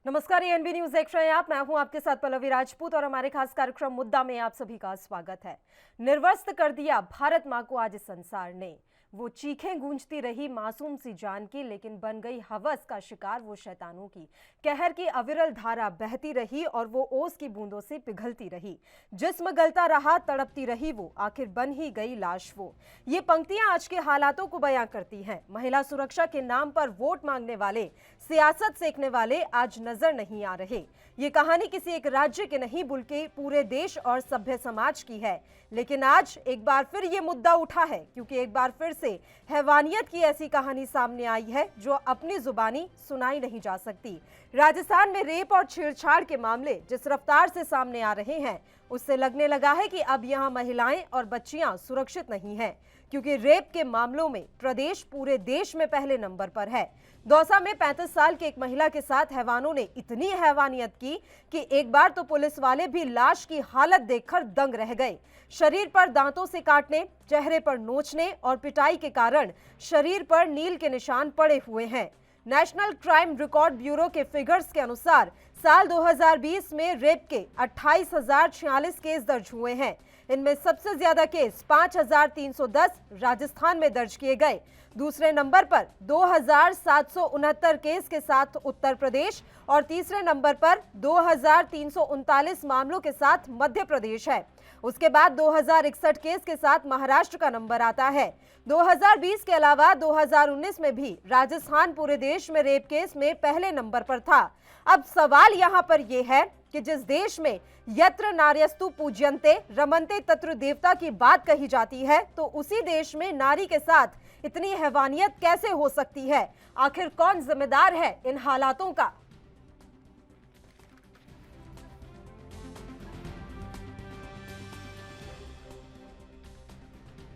नमस्कार, ये NB news देख रहे हैं आप। मैं हूं आपके साथ पल्लवी राजपूत और हमारे खास कार्यक्रम मुद्दा में आप सभी का स्वागत है। निर्वस्त्र कर दिया भारत मां को आज संसार ने। वो चीखें गूंजती रही मासूम सी जान की, लेकिन बन गई हवस का शिकार वो शैतानों की। कहर की अविरल धारा बहती रही और वो ओस की बूंदों से पिघलती रही। जिस्म गलता रहा, तड़पती रही वो, आखिर बन ही गई लाश वो। ये पंक्तियां आज के हालातों को बयां करती हैं। महिला सुरक्षा के नाम पर वोट मांगने वाले, सियासत सेकने वाले आज नजर नहीं आ रहे। ये कहानी किसी एक राज्य के नहीं बल्कि पूरे देश और सभ्य समाज की है। लेकिन आज एक बार फिर ये मुद्दा उठा है, क्योंकि एक बार फिर से हैवानियत की ऐसी कहानी सामने आई है जो अपनी जुबानी सुनाई नहीं जा सकती। राजस्थान में रेप और छेड़छाड़ के मामले जिस रफ्तार से सामने आ रहे हैं, उससे लगने लगा है कि अब यहां महिलाएं और बच्चियां सुरक्षित नहीं हैं, क्योंकि रेप के मामलों में प्रदेश पूरे देश में पहले नंबर पर है। दौसा में 35 साल की एक महिला के साथ हैवानों ने इतनी हैवानियत की कि एक बार तो पुलिस वाले भी लाश की हालत देखकर दंग रह गए। शरीर पर दांतों से काटने, चेहरे पर नोचने और पिटाई के कारण शरीर पर नील के निशान पड़े हुए हैं। नेशनल क्राइम रिकॉर्ड ब्यूरो के फिगर्स के अनुसार साल 2020 में रेप के 28,046 केस दर्ज हुए हैं। इनमें सबसे ज्यादा केस 5,310 राजस्थान में दर्ज किए गए। दूसरे नंबर पर 2,769 केस के साथ उत्तर प्रदेश और तीसरे नंबर पर 2,339 मामलों के साथ मध्य प्रदेश है। उसके बाद 2,061 केस के साथ महाराष्ट्र का नंबर आता है। 2020 के अलावा 2019 में भी राजस्थान पूरे देश में रेप केस में पहले नंबर पर था। अब सवाल यहां पर यह है कि जिस देश में यत्र नार्यस्तु पूज्यन्ते रमन्ते तत्र देवता की बात कही जाती है, तो उसी देश में नारी के साथ इतनी हैवानियत कैसे हो सकती है? आखिर कौन जिम्मेदार है इन हालातों का?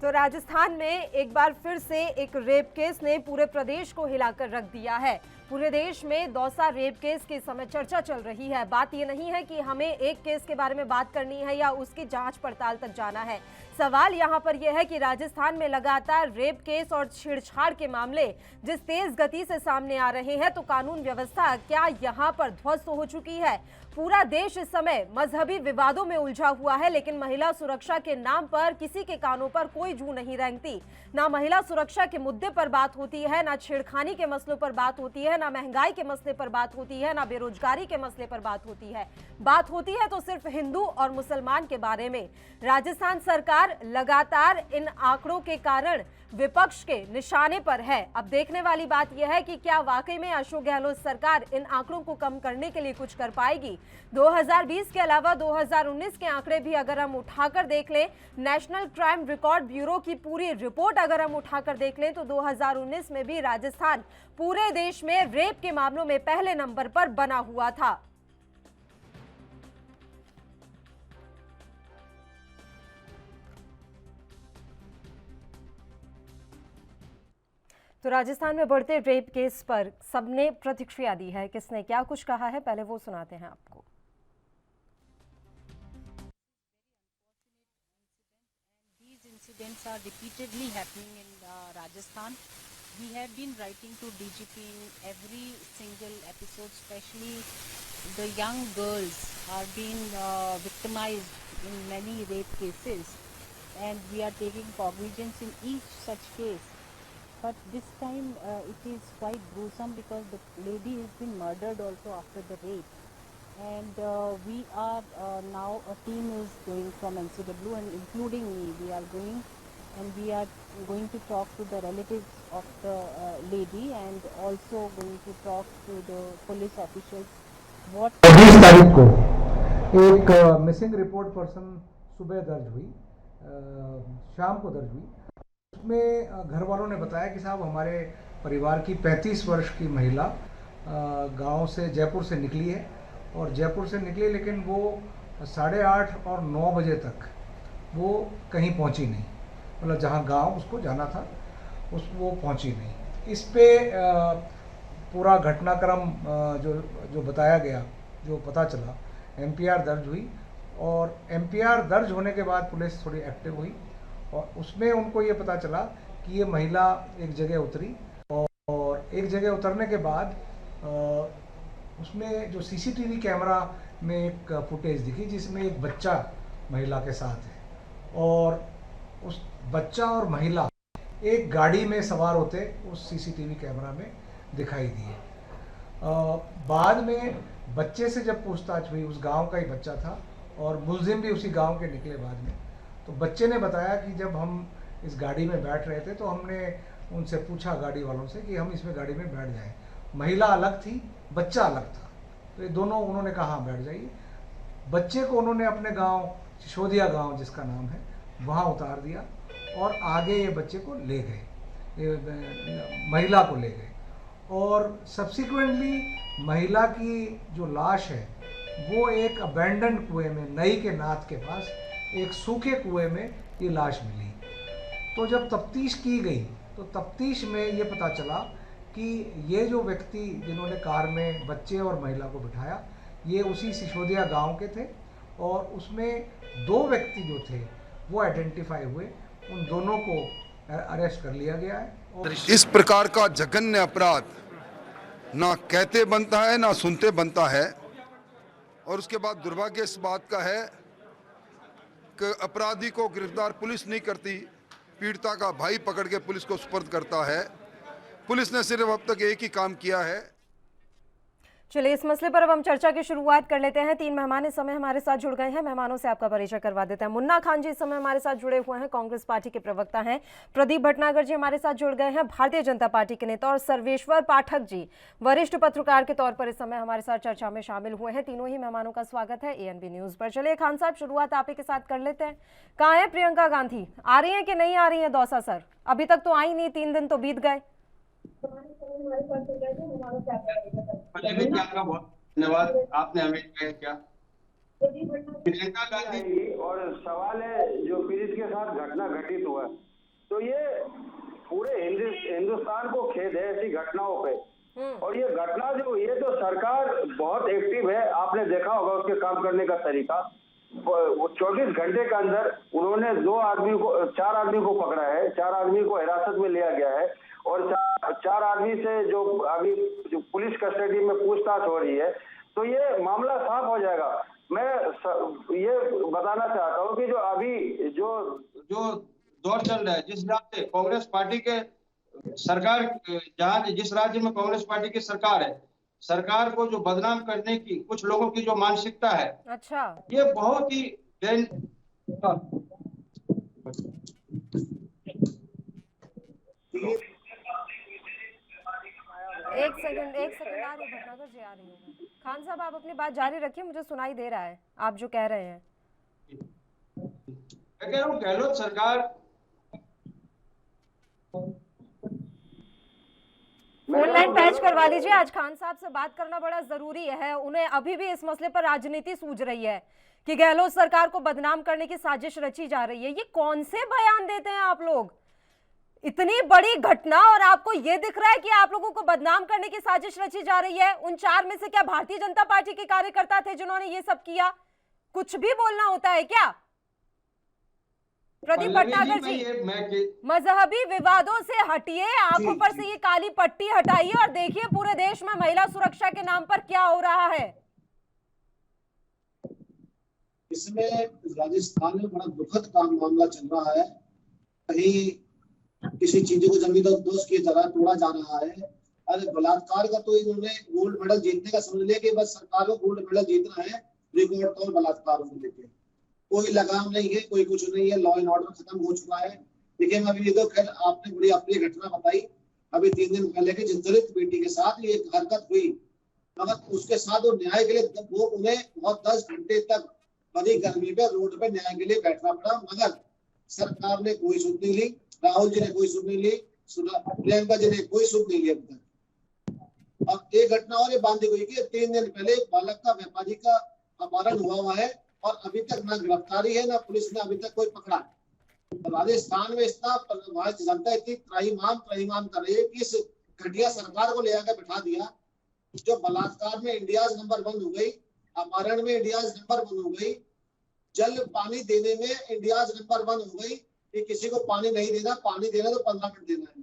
तो राजस्थान में एक बार फिर से एक रेप केस ने पूरे प्रदेश को हिलाकर रख दिया है। पूरे देश में दौसा रेप केस की समय चर्चा चल रही है। बात यह नहीं है कि हमें एक केस के बारे में बात करनी है या उसकी जांच पड़ताल तक जाना है। सवाल यहां पर यह है कि राजस्थान में लगातार रेप केस और छेड़छाड़ के मामले जिस तेज गति से सामने आ रहे हैं, तो कानून व्यवस्था क्या यहां पर ध्वस्त हो चुकी है? पूरा देश इस समय मजहबी विवादों में उलझा हुआ है, लेकिन महिला सुरक्षा के नाम पर किसी के कानों पर कोई जू नहीं रेंगती। ना महिला सुरक्षा के मुद्दे पर बात होती है, ना छेड़खानी के मसलों पर बात होती है, ना महंगाई के मसले पर बात होती है, ना बेरोजगारी के मसले पर बात होती है। बात होती है तो सिर्फ हिंदू और मुसलमान के बारे में। राजस्थान सरकार लगातार इन आंकड़ों के कारण विपक्ष के निशाने पर है। अब देखने वाली बात यह है कि क्या वाकई में अशोक गहलोत सरकार इन आंकड़ों को कम करने के लिए कुछ कर पाएगी। 2020 के अलावा 2019 के आंकड़े भी अगर हम उठाकर देख लें, नेशनल क्राइम रिकॉर्ड ब्यूरो की पूरी रिपोर्ट अगर हम उठाकर देख लें, तो 2019 में भी राजस्थान पूरे देश में रेप के मामलों में पहले नंबर पर बना हुआ था। तो राजस्थान में बढ़ते रेप केस पर सबने प्रतिक्रिया दी है। किसने क्या कुछ कहा है, पहले वो सुनाते हैं आपको। These incidents are repeatedly happening in Rajasthan. We have been writing to DGP in every single episode, especially the young girls are being victimized in many rape cases, and we are taking cognizance in each such case. But this time it is quite gruesome because the lady has been murdered also after the rape. And we are now, a team is going from NCW and including me, we are going and we are going to talk to the relatives of the lady and also going to talk to the police officials. 20 तारीख को एक missing report person सुबह दर्ज हुई, शाम को दर्ज हुई। उसमें घर वालों ने बताया कि साहब हमारे परिवार की 35 वर्ष की महिला गांव से, जयपुर से निकली है और जयपुर से निकली, लेकिन वो 8:30 और 9 बजे तक वो कहीं पहुंची नहीं। मतलब जहां गांव उसको जाना था वो पहुंची नहीं। इस पे पूरा घटनाक्रम जो बताया गया, जो पता चला, एमपीआर दर्ज हुई और एमपीआर दर्ज होने के बाद पुलिस थोड़ी एक्टिव हुई और उसमें उनको ये पता चला कि ये महिला एक जगह उतरी और एक जगह उतरने के बाद उसमें जो सीसीटीवी कैमरा में एक फुटेज दिखी जिसमें एक बच्चा महिला के साथ है और उस बच्चा और महिला एक गाड़ी में सवार होते उस सीसीटीवी कैमरा में दिखाई दिए। बाद में बच्चे से जब पूछताछ हुई, उस गांव का ही बच्चा था और मुलजिम भी उसी गांव के निकले बाद में, तो बच्चे ने बताया कि जब हम इस गाड़ी में बैठ रहे थे तो हमने उनसे पूछा गाड़ी वालों से कि हम इसमें गाड़ी में बैठ जाएं। महिला अलग थी, बच्चा अलग था, तो ये दोनों उन्होंने कहा हाँ बैठ जाइए। बच्चे को उन्होंने अपने गांव सिसोदिया गांव जिसका नाम है वहाँ उतार दिया और आगे ये बच्चे को ले गए, महिला को ले गए और सब्सिक्वेंटली महिला की जो लाश है वो एक अबैंडन कुएं में, नई के नाथ के पास एक सूखे कुएं में ये लाश मिली। तो जब तफ्तीश की गई तो तफ्तीश में ये पता चला कि ये जो व्यक्ति जिन्होंने कार में बच्चे और महिला को बिठाया ये उसी सिसोदिया गांव के थे और उसमें 2 व्यक्ति जो थे वो आइडेंटिफाई हुए, उन दोनों को अरेस्ट कर लिया गया है। और इस प्रकार का जघन्य अपराध ना कहते बनता है ना सुनते बनता है और उसके बाद दुर्भाग्य इस बात का है कि अपराधी को गिरफ्तार पुलिस नहीं करती, पीड़िता का भाई पकड़ के पुलिस को सुपर्द करता है। पुलिस ने सिर्फ अब तक एक ही काम किया है। चलिए इस मसले पर अब हम चर्चा की शुरुआत कर लेते हैं। 3 मेहमान इस समय हमारे साथ जुड़ गए हैं। मेहमानों से आपका परिचय करवा देते हैं। मुन्ना खान जी इस समय हमारे साथ जुड़े हुए हैं, कांग्रेस पार्टी के प्रवक्ता हैं। प्रदीप भटनागर जी हमारे साथ जुड़ गए हैं, भारतीय जनता पार्टी के नेता। और सर्वेश्वर पाठक जी वरिष्ठ पत्रकार के तौर पर इस समय हमारे साथ चर्चा में शामिल हुए हैं। तीनों ही मेहमानों का स्वागत है ANB न्यूज पर। चलिए खान साहब शुरुआत आप ही के साथ कर लेते हैं। कहाँ है प्रियंका गांधी, आ रही है कि नहीं आ रही है दौसा सर? अभी तक तो आई नहीं, 3 दिन तो बीत गए। धन्यवाद, आपने हमें ज्वाइन किया। प्रियंका गांधी और सवाल है जो पीड़ित के साथ घटना घटित हुआ, तो ये पूरे हिंदुस्तान को खेद है ऐसी घटनाओं पे। और ये घटना जो ये तो सरकार बहुत एक्टिव है, आपने देखा होगा उसके काम करने का तरीका। 24 घंटे के अंदर उन्होंने 4 आदमी को पकड़ा है, 4 आदमी को हिरासत में लिया गया है और 4 आदमी से जो अभी जो पुलिस कस्टडी में पूछताछ हो रही है, तो ये मामला साफ हो जाएगा। मैं ये बताना चाहता हूँ कि जो अभी जो दौर चल रहा है, जिस हिसाब से कांग्रेस पार्टी के सरकार, जिस राज्य में कांग्रेस पार्टी की सरकार है, सरकार को जो बदनाम करने की कुछ लोगों की जो मानसिकता है, अच्छा, ये बहुत ही एक सेकंड आ रही है भटनागर जी, आ रही है। खान साहब आप अपनी बात जारी रखिए, मुझे सुनाई दे रहा है आप जो कह रहे हैं। मैं कह रहा हूँ गहलोत सरकार ऑनलाइन पैच करवा लीजिए। आज खान साहब से बात करना बड़ा जरूरी है। उन्हें अभी भी इस मसले पर राजनीति सूझ रही है कि गहलोत सरकार को बदनाम करने की साजिश रची जा रही है। ये कौन से बयान देते हैं आप लोग? इतनी बड़ी घटना और आपको ये दिख रहा है कि आप लोगों को बदनाम करने की साजिश रची जा रही है। उन 4 में से क्या भारतीय जनता पार्टी के कार्यकर्ता थे जिन्होंने ये सब किया? कुछ भी बोलना होता है क्या? प्रदीप भटनागर जी, मजहबी विवादों से हटिए, आंखों पर से ये काली पट्टी हटाइए और देखिए पूरे देश में महिला सुरक्षा के नाम पर क्या हो रहा है। इसमें राजस्थान में बड़ा दुखद मामला चल रहा है। कहीं किसी चीज को जमीन दोस्त की तरह तोड़ा जा रहा है। अरे बलात्कार का तो इन्होंने गोल्ड मेडल जीतने का समझ लिया कि बस सरकार को गोल्ड मेडल जीतना है, रिकॉर्ड तौर बलात्कार को लेकर कोई लगाम नहीं है, कोई कुछ नहीं है। लॉ एंड ऑर्डर खत्म हो चुका है। लेकिन अभी ये तो खैर आपने बड़ी अपनी घटना बताई, अभी 3 दिन पहले की जिस दलित बेटी के साथ ये हरकत हुई, मगर उसके साथ वो न्याय के लिए वो उन्हें बहुत 10 घंटे तक बड़ी गर्मी पे रोड पे न्याय के लिए बैठना पड़ा, मगर सरकार ने कोई सुध नहीं ली, राहुल जी ने कोई सुध नहीं ली, प्रियंका जी ने कोई सुध नहीं ली अब तक। अब एक घटना और ये बांधी हुई कि 3 दिन पहले बालक का व्यापारी का अपहरण हुआ है और अभी तक ना गिरफ्तारी है, ना पुलिस ने अभी तक कोई पकड़ा है। राजस्थान में इतना भारतीय जनता इतनी त्राहिमाम कर रही है कि इस घटिया सरकार को ले आकर बैठा दिया, जो बलात्कार में इंडिया नंबर 1 हो गई, अपहरण में इंडिया नंबर 1 हो गई, जल पानी देने में इंडिया नंबर 1 हो गई कि किसी को पानी नहीं देना, पानी देना तो 15 मिनट देना है।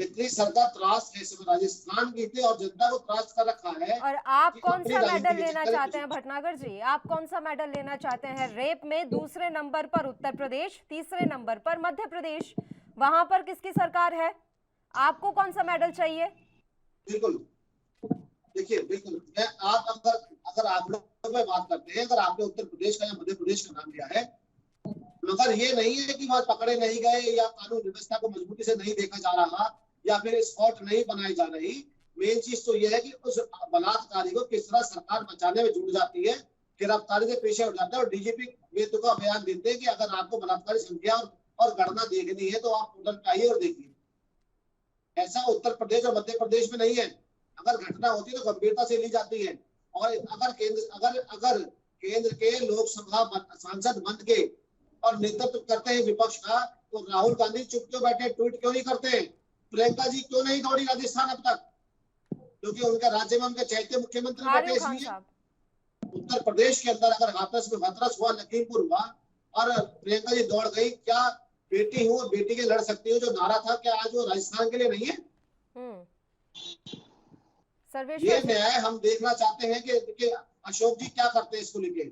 इतनी सरकार त्रास कैसे में राजस्थान की थी और जनता को त्रास कर रखा है। और आप कि कौन अपनी सा राजनीति मेडल के लेना चक्कर में चाहते हैं भटनागर जी? आप कौन सा मेडल लेना चाहते हैं? रेप में दूसरे नंबर पर उत्तर प्रदेश, तीसरे नंबर पर मध्य प्रदेश, वहां पर किसकी सरकार है? आपको कौन सा मेडल चाहिए? बिल्कुल, देखिए बिल्कुल, मैं आप अगर आप लोग में बात करते हैं, अगर आपने उत्तर प्रदेश का या मध्य प्रदेश का नाम लिया है, मगर ये नहीं है कि वहां पकड़े नहीं गए या कानून व्यवस्था को मजबूती से नहीं देखा जा रहा या फिर स्पॉट नहीं बनाई जा रही। मेन चीज तो यह है कि उस बलात्कारी को किस तरह सरकार बचाने में जुट जाती है, गिरफ्तारी से पीछे हट जाता है। और डीजीपी बेतु का बयान देते हैं कि अगर आपको बलात्कारी संख्या और गणना देखनी है तो आप पोर्टल पे आइए और देखिए। ऐसा उत्तर प्रदेश और मध्य प्रदेश में नहीं है। अगर घटना होती है तो गंभीरता से ली जाती है। और अगर केंद्र के लोकसभा सांसद बन के और नेतृत्व करते हैं विपक्ष का, तो राहुल गांधी चुप क्यों बैठे, ट्वीट क्यों नहीं करते? प्रियंका जी क्यों नहीं दौड़ी राजस्थान अब तक? क्योंकि उनके राज्य में उनके चहेते मुख्यमंत्री बैठे। इसलिए उत्तर प्रदेश के अंदर अगर हाथरस हुआ, लखीमपुर हुआ और प्रियंका जी दौड़ गई, क्या बेटी हूँ बेटी के लड़ सकती हूँ जो नारा था, क्या आज वो राजस्थान के लिए नहीं है? ये न्याय हम देखना चाहते हैं कि अशोक जी क्या करते हैं इसको लेके।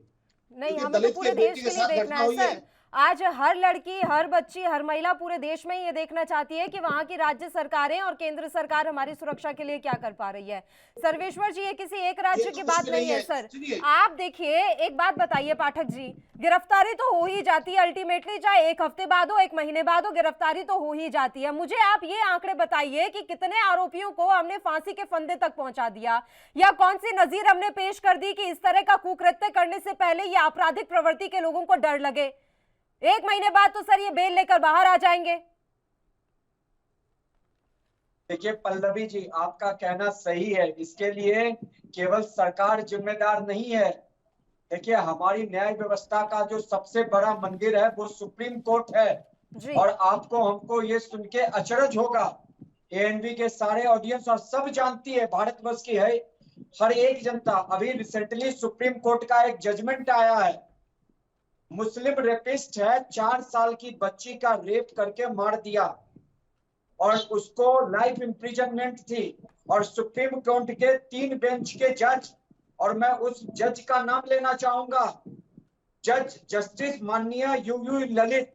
नहीं, हमें तो पूरे देश के लिए देखना है सर। आज हर लड़की, हर बच्ची, हर महिला पूरे देश में ये देखना चाहती है कि वहां की राज्य सरकारें और केंद्र सरकार हमारी सुरक्षा के लिए क्या कर पा रही है। सर्वेश्वर जी, ये किसी एक राज्य की बात नहीं है सर। आप देखिए, एक बात बताइए पाठक जी, गिरफ्तारी तो हो ही जाती है अल्टीमेटली, चाहे एक हफ्ते बाद हो, एक महीने बाद हो, गिरफ्तारी तो हो ही जाती है। मुझे आप ये आंकड़े बताइए कि कितने आरोपियों को हमने फांसी के फंदे तक पहुंचा दिया, या कौन सी नजीर हमने पेश कर दी कि इस तरह का कुकृत्य करने से पहले ये आपराधिक प्रवृत्ति के लोगों को डर लगे। एक महीने बाद तो सर ये बेल लेकर बाहर आ जाएंगे। देखिए पल्लवी जी, आपका कहना सही है, इसके लिए केवल सरकार जिम्मेदार नहीं है। देखिए हमारी न्याय व्यवस्था का जो सबसे बड़ा मंदिर है वो सुप्रीम कोर्ट है जी। और आपको हमको ये सुन के अचरज होगा, एएनबी के सारे ऑडियंस और सब जानती है, भारतवर्ष की है हर एक जनता। अभी रिसेंटली सुप्रीम कोर्ट का एक जजमेंट आया है, मुस्लिम रेपिस्ट है, 4 साल की बच्ची का रेप करके मार दिया और उसको लाइफ इम्प्रिजनमेंट थी। और सुप्रीम कोर्ट के 3 बेंच के जज, और मैं उस जज का नाम लेना चाहूंगा, जज जस्टिस माननीय यूयू ललित,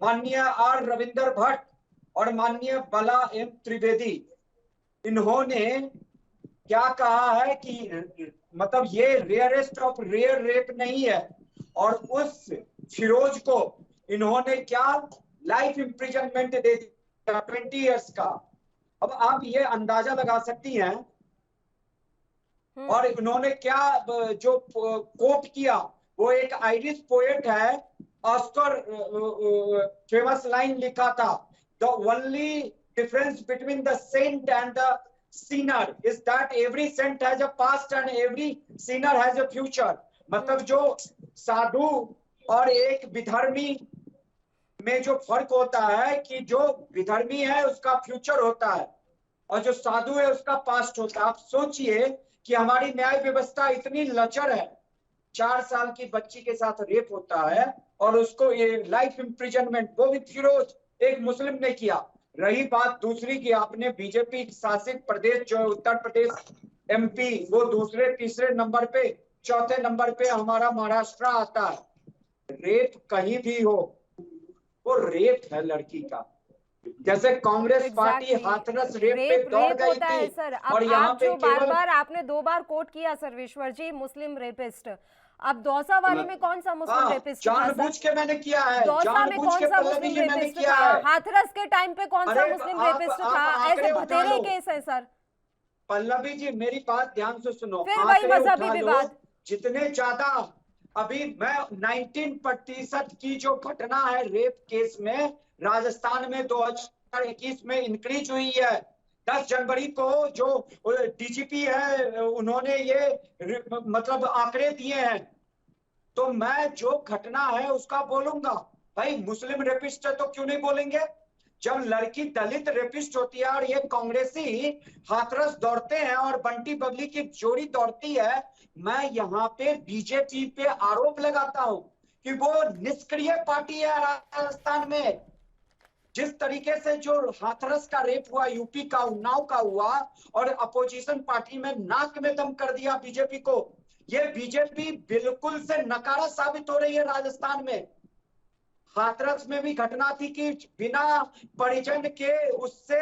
माननीय आर रविंदर भट्ट और माननीय बला एम त्रिवेदी, इन्होंने क्या कहा है कि मतलब ये रेयरेस्ट ऑफ रेयर रेप नहीं है, और उस फिरोज को इन्होंने क्या लाइफ इम्प्रिजनमेंट दे दिया 20 इयर्स का। अब आप ये अंदाजा लगा सकती हैं। और इन्होंने क्या जो कोट किया, वो एक आयरिश पोएट है, ऑस्कर फेमस लाइन लिखा था, the only difference between the saint and the sinner is that every saint has a past and every sinner has a future। मतलब जो साधु और एक विधर्मी में जो फर्क होता है कि जो विधर्मी है उसका फ्यूचर होता है और जो साधु है उसका पास्ट होता है। आप सोचिए कि हमारी न्याय व्यवस्था इतनी लचर है, 4 साल की बच्ची के साथ रेप होता है और उसको ये लाइफ इम्प्रिजनमेंट, वो भी फिरोज एक मुस्लिम ने किया। रही बात दूसरी की, आपने बीजेपी शासित प्रदेश जो उत्तर प्रदेश, एमपी, वो दूसरे तीसरे नंबर पे, चौथे नंबर पे हमारा महाराष्ट्र आता है। रेप कहीं भी हो वो रेप है लड़की का। जैसे कांग्रेस पार्टी हाथरस रेप पे दौड़ गई थी सर। और यहाँ पे बार-बार आपने 2 बार कोट किया सर्वेश्वर जी मुस्लिम रेपिस्ट। अब दौसा वाले में कौन सा मुस्लिम रेपिस्ट था? जानबूझ के मैंने किया है। दौसा में कौन सा मुस्लिम रेपिस्ट था? हाथरस के टाइम पे कौन सा मुस्लिम रेपिस्ट था? ऐसे बतेरे केस है सर। पल्लवी जी मेरी बात ध्यान से सुनो, फिर वही मजहबी विवाद। जितने ज्यादा अभी मैं 19% की जो घटना है रेप केस में राजस्थान में 2021 में इंक्रीज हुई है। 10 जनवरी को जो डीजीपी है उन्होंने ये मतलब आंकड़े दिए हैं, तो मैं जो घटना है उसका बोलूंगा। भाई मुस्लिम रेपिस्ट है तो क्यों नहीं बोलेंगे? जब लड़की दलित रेपिस्ट होती है और ये कांग्रेसी हाथरस दौड़ते हैं और बंटी बबली की जोड़ी दौड़ती है, मैं यहाँ पे बीजेपी पे आरोप लगाता हूं कि वो निष्क्रिय पार्टी है राजस्थान में। जिस तरीके से जो हाथरस का रेप हुआ, यूपी का उन्नाव का हुआ, और अपोजिशन पार्टी में नाक में दम कर दिया बीजेपी को, ये बीजेपी बिल्कुल से नकारा साबित हो रही है राजस्थान में। हाथरस में भी घटना थी कि बिना परिजन के उससे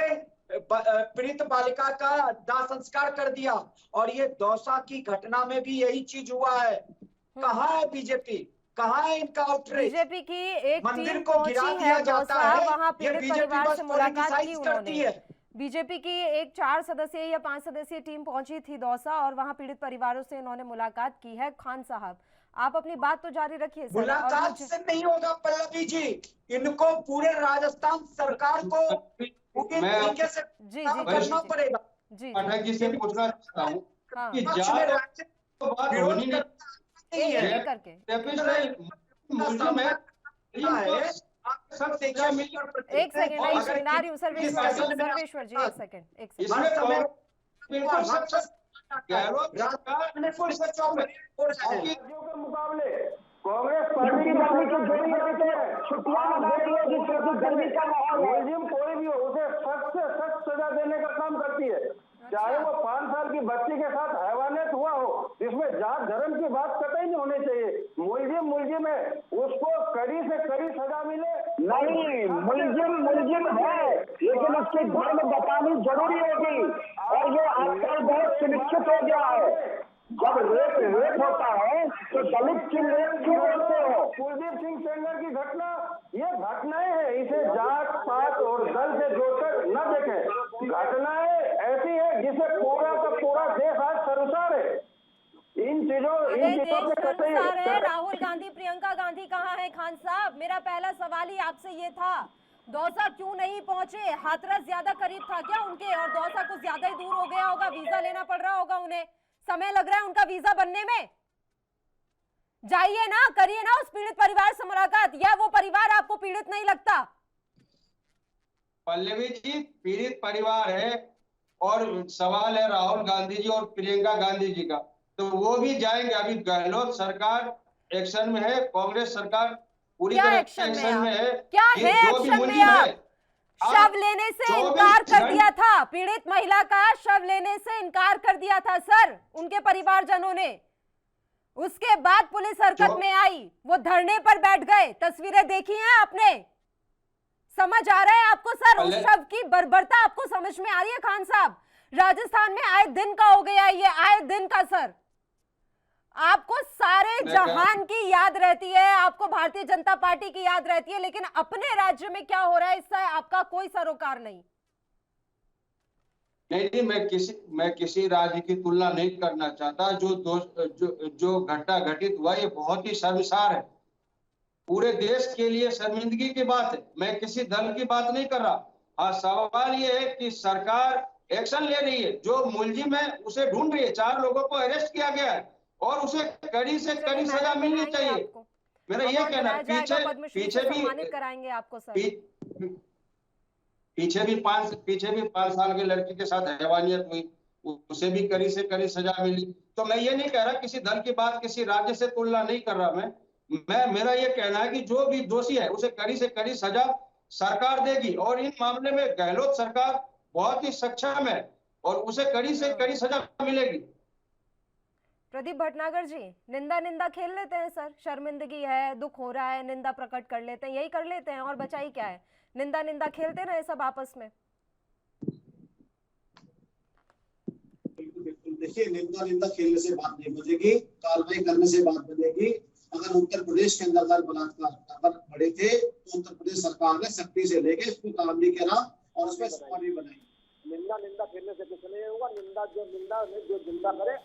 पीड़ित बालिका का दाह संस्कार कर दिया, और ये दौसा की घटना में भी यही चीज हुआ है। कहाँ है बीजेपी, कहाँ है इनका आउटरीच? बीजेपी की एक मंदिर टीम को गिरा पहुंची दिया है जाता दौसा, है, वहां ये पीड़ित बीजेपी परिवार बस से मुलाकात की पॉलिटिसाइज करती उन्होंने। है। बीजेपी की एक 4 सदस्यीय या 5 सदस्यीय टीम पहुंची थी दौसा और वहां पीड़ित परिवारों से इन्होंने मुलाकात की है। खान साहब, आप अपनी बात तो जारी रखिए सर। और मुलाकात से नहीं होगा पल्लवी जी, इनको पूरे राजस्थान सरकार को पूरे तरीके से जी काम करना पड़ेगा। जी पाठक जी से पूछना चाहता हूँ हाँ, कि पक्ष में राज्य तो बात विरोध होनी नहीं नहीं है। एक करके मुल्जिम है, सब शिक्षा मिलकर एक सेकंड, और एक अगर सेकंड आ रही हूँ सर्वेश्वर जी, किसी सर्वेश्वर जी एक सेकंड, एक सेकंड। इसमें समय बिल्कुल सच गहलोत बिल्कुल सच राज्यों के मुकाबले कांग्रेस पार्टी की गर्मी की जोड़ी होती है, छुट्टियां मना रही है क्योंकि गर्मी का माहौल है। मुलजिम कोई भी हो उसे सख्त से सख्त सजा देने का काम करती है, चाहे वो 5 साल की बच्ची के साथ हैवानियत हुआ हो, जिसमें जात धर्म की बात कतई नहीं होनी चाहिए। मुलजिम है, उसको कड़ी से कड़ी सजा मिले। नहीं, मुलजिम है, लेकिन उसके धर्म बतानी जरूरी होगी, और ये आजकल बहुत सुनिश्चित हो गया है। जब रेप होता है तो दलित की रेप क्यों बोलते हो? कुलदीप सिंह सेंगर की घटना ये घटनाएं हैं, इसे जात पात और दल से जोड़कर न देखें। घटनाएं ऐसी है जिसे पूरा का पूरा देश आज शर्मसार है। इन चीजों से कतई है। राहुल गांधी, प्रियंका गांधी कहाँ है? खान साहब, मेरा पहला सवाल ही आपसे ये था, दौसा क्यों नहीं पहुंचे? हाथरस ज्यादा करीब था क्या उनके, और दौसा कुछ ज्यादा ही दूर हो गया होगा, वीजा लेना पड़ रहा होगा उन्हें, समय लग रहा है उनका वीजा बनने में। जाइए ना, करिए ना उस पीड़ित परिवार से मुलाकात, या वो परिवार आपको पीड़ित नहीं लगता? पल्लवी जी पीड़ित परिवार है, और सवाल है राहुल गांधी जी और प्रियंका गांधी जी का, तो वो भी जाएंगे। अभी गहलोत सरकार एक्शन में है, कांग्रेस सरकार पूरी तरह एक्शन में है। क्या है एक्शन में? आप शव लेने से इनकार कर दिया था, पीड़ित महिला का शव लेने से इनकार कर दिया था सर उनके परिवारजनों ने। उसके बाद पुलिस हरकत में आई, वो धरने पर बैठ गए, तस्वीरें देखी हैं आपने? समझ आ रहा है आपको सर उस शव की बर्बरता आपको समझ में आ रही है? खान साहब, राजस्थान में आए दिन का हो गया ये, आए दिन का सर। आपको सारे जहान की याद रहती है, आपको भारतीय जनता पार्टी की याद रहती है, लेकिन अपने राज्य में क्या हो रहा है इससे आपका कोई सरोकार नहीं। नहीं, मैं किसी राज्य की तुलना नहीं करना चाहता। जो घटना घटित हुआ ये बहुत ही शर्मसार है, पूरे देश के लिए शर्मिंदगी की बात है। मैं किसी दल की बात नहीं कर रहा। हाँ, सवाल ये है कि सरकार एक्शन ले रही है, जो मुलजिम है उसे ढूंढ रही है, 4 लोगों को अरेस्ट किया गया है और उसे कड़ी से कड़ी सजा मिलनी चाहिए। मेरा ये कहना है। पीछे भी 5 साल के लड़की के साथ हैवानियत हुई, उसे भी कड़ी से कड़ी सजा मिली। तो मैं ये नहीं कह रहा, किसी दल की बात, किसी राज्य से तुलना नहीं कर रहा मेरा ये कहना है कि जो भी दोषी है उसे कड़ी से कड़ी सजा सरकार देगी, और इन मामले में गहलोत सरकार बहुत ही सक्षम है और उसे कड़ी से कड़ी सजा मिलेगी। प्रदीप भटनागर जी, निंदा खेल लेते हैं सर, शर्मिंदगी है, दुख हो रहा है, निंदा प्रकट कर लेते हैं, यही कर लेते हैं, और बचाई क्या है? निंदा खेलते ना ये सब आपस में। देखिए, निंदा खेलने से बात नहीं बनेगी, कार्रवाई करने से बात बनेगी। अगर उत्तर प्रदेश के अंदर बलात्कार अगर बढ़े थे तो उत्तर प्रदेश सरकार ने सख्ती से लेके इसको कानूनी करा और उसमें सवारी बनाई। निंदा खेलने से कुछ नहीं होगा। जो निंदा करे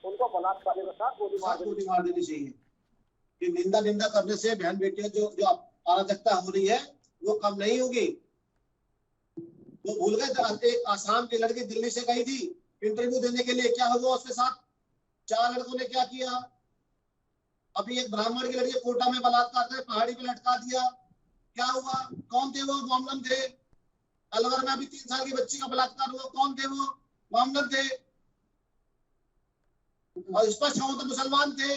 उनको बलात्कारियों के साथ गोली मार देनी चाहिए। कि निंदा करने से बहन बेटियां जो अराजकता हो रही है वो कम नहीं होगी। वो भूल गए, एक आसाम की लड़की दिल्ली से गई थी इंटरव्यू देने के लिए, क्या हुआ उसके साथ? 4 लड़कों ने क्या किया? अभी एक ब्राह्मण की लड़की कोटा में बलात्कार कर पहाड़ी पे लटका दिया, क्या हुआ? कौन थे वो? मोमडन थे। अलवर में अभी 3 साल की बच्ची का बलात्कार हुआ, कौन थे वो? मोमडन थे, और स्पष्ट हो तो मुसलमान थे।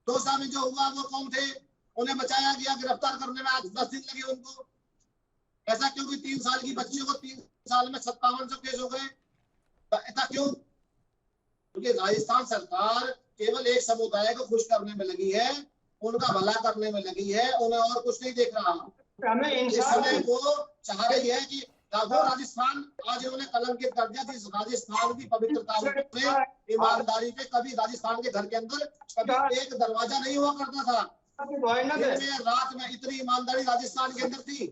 2 साल में जो हुआ वो कौन थे? उन्हें बचाया गया, गिरफ्तार करने में आज 10 दिन लगे उनको। ऐसा क्यों कि 3 साल की बच्ची को 3 साल में 5700 केस हो गए? ऐसा क्यों? क्योंकि राजस्थान सरकार केवल एक समुदाय को खुश करने में लगी है, उनका भला करने में लगी है, उन्हें और कुछ नहीं देख रहा। हमें इस इंसाफ समय वो चाह रही है कि वो राजस्थान आज उन्होंने कलंकित कर दिया। जिस राजस्थान की पवित्रता पे, ईमानदारी पे, कभी राजस्थान के घर के अंदर कभी एक दरवाजा नहीं हुआ करता था। दिन में रात में इतनी ईमानदारी राजस्थान के अंदर थी।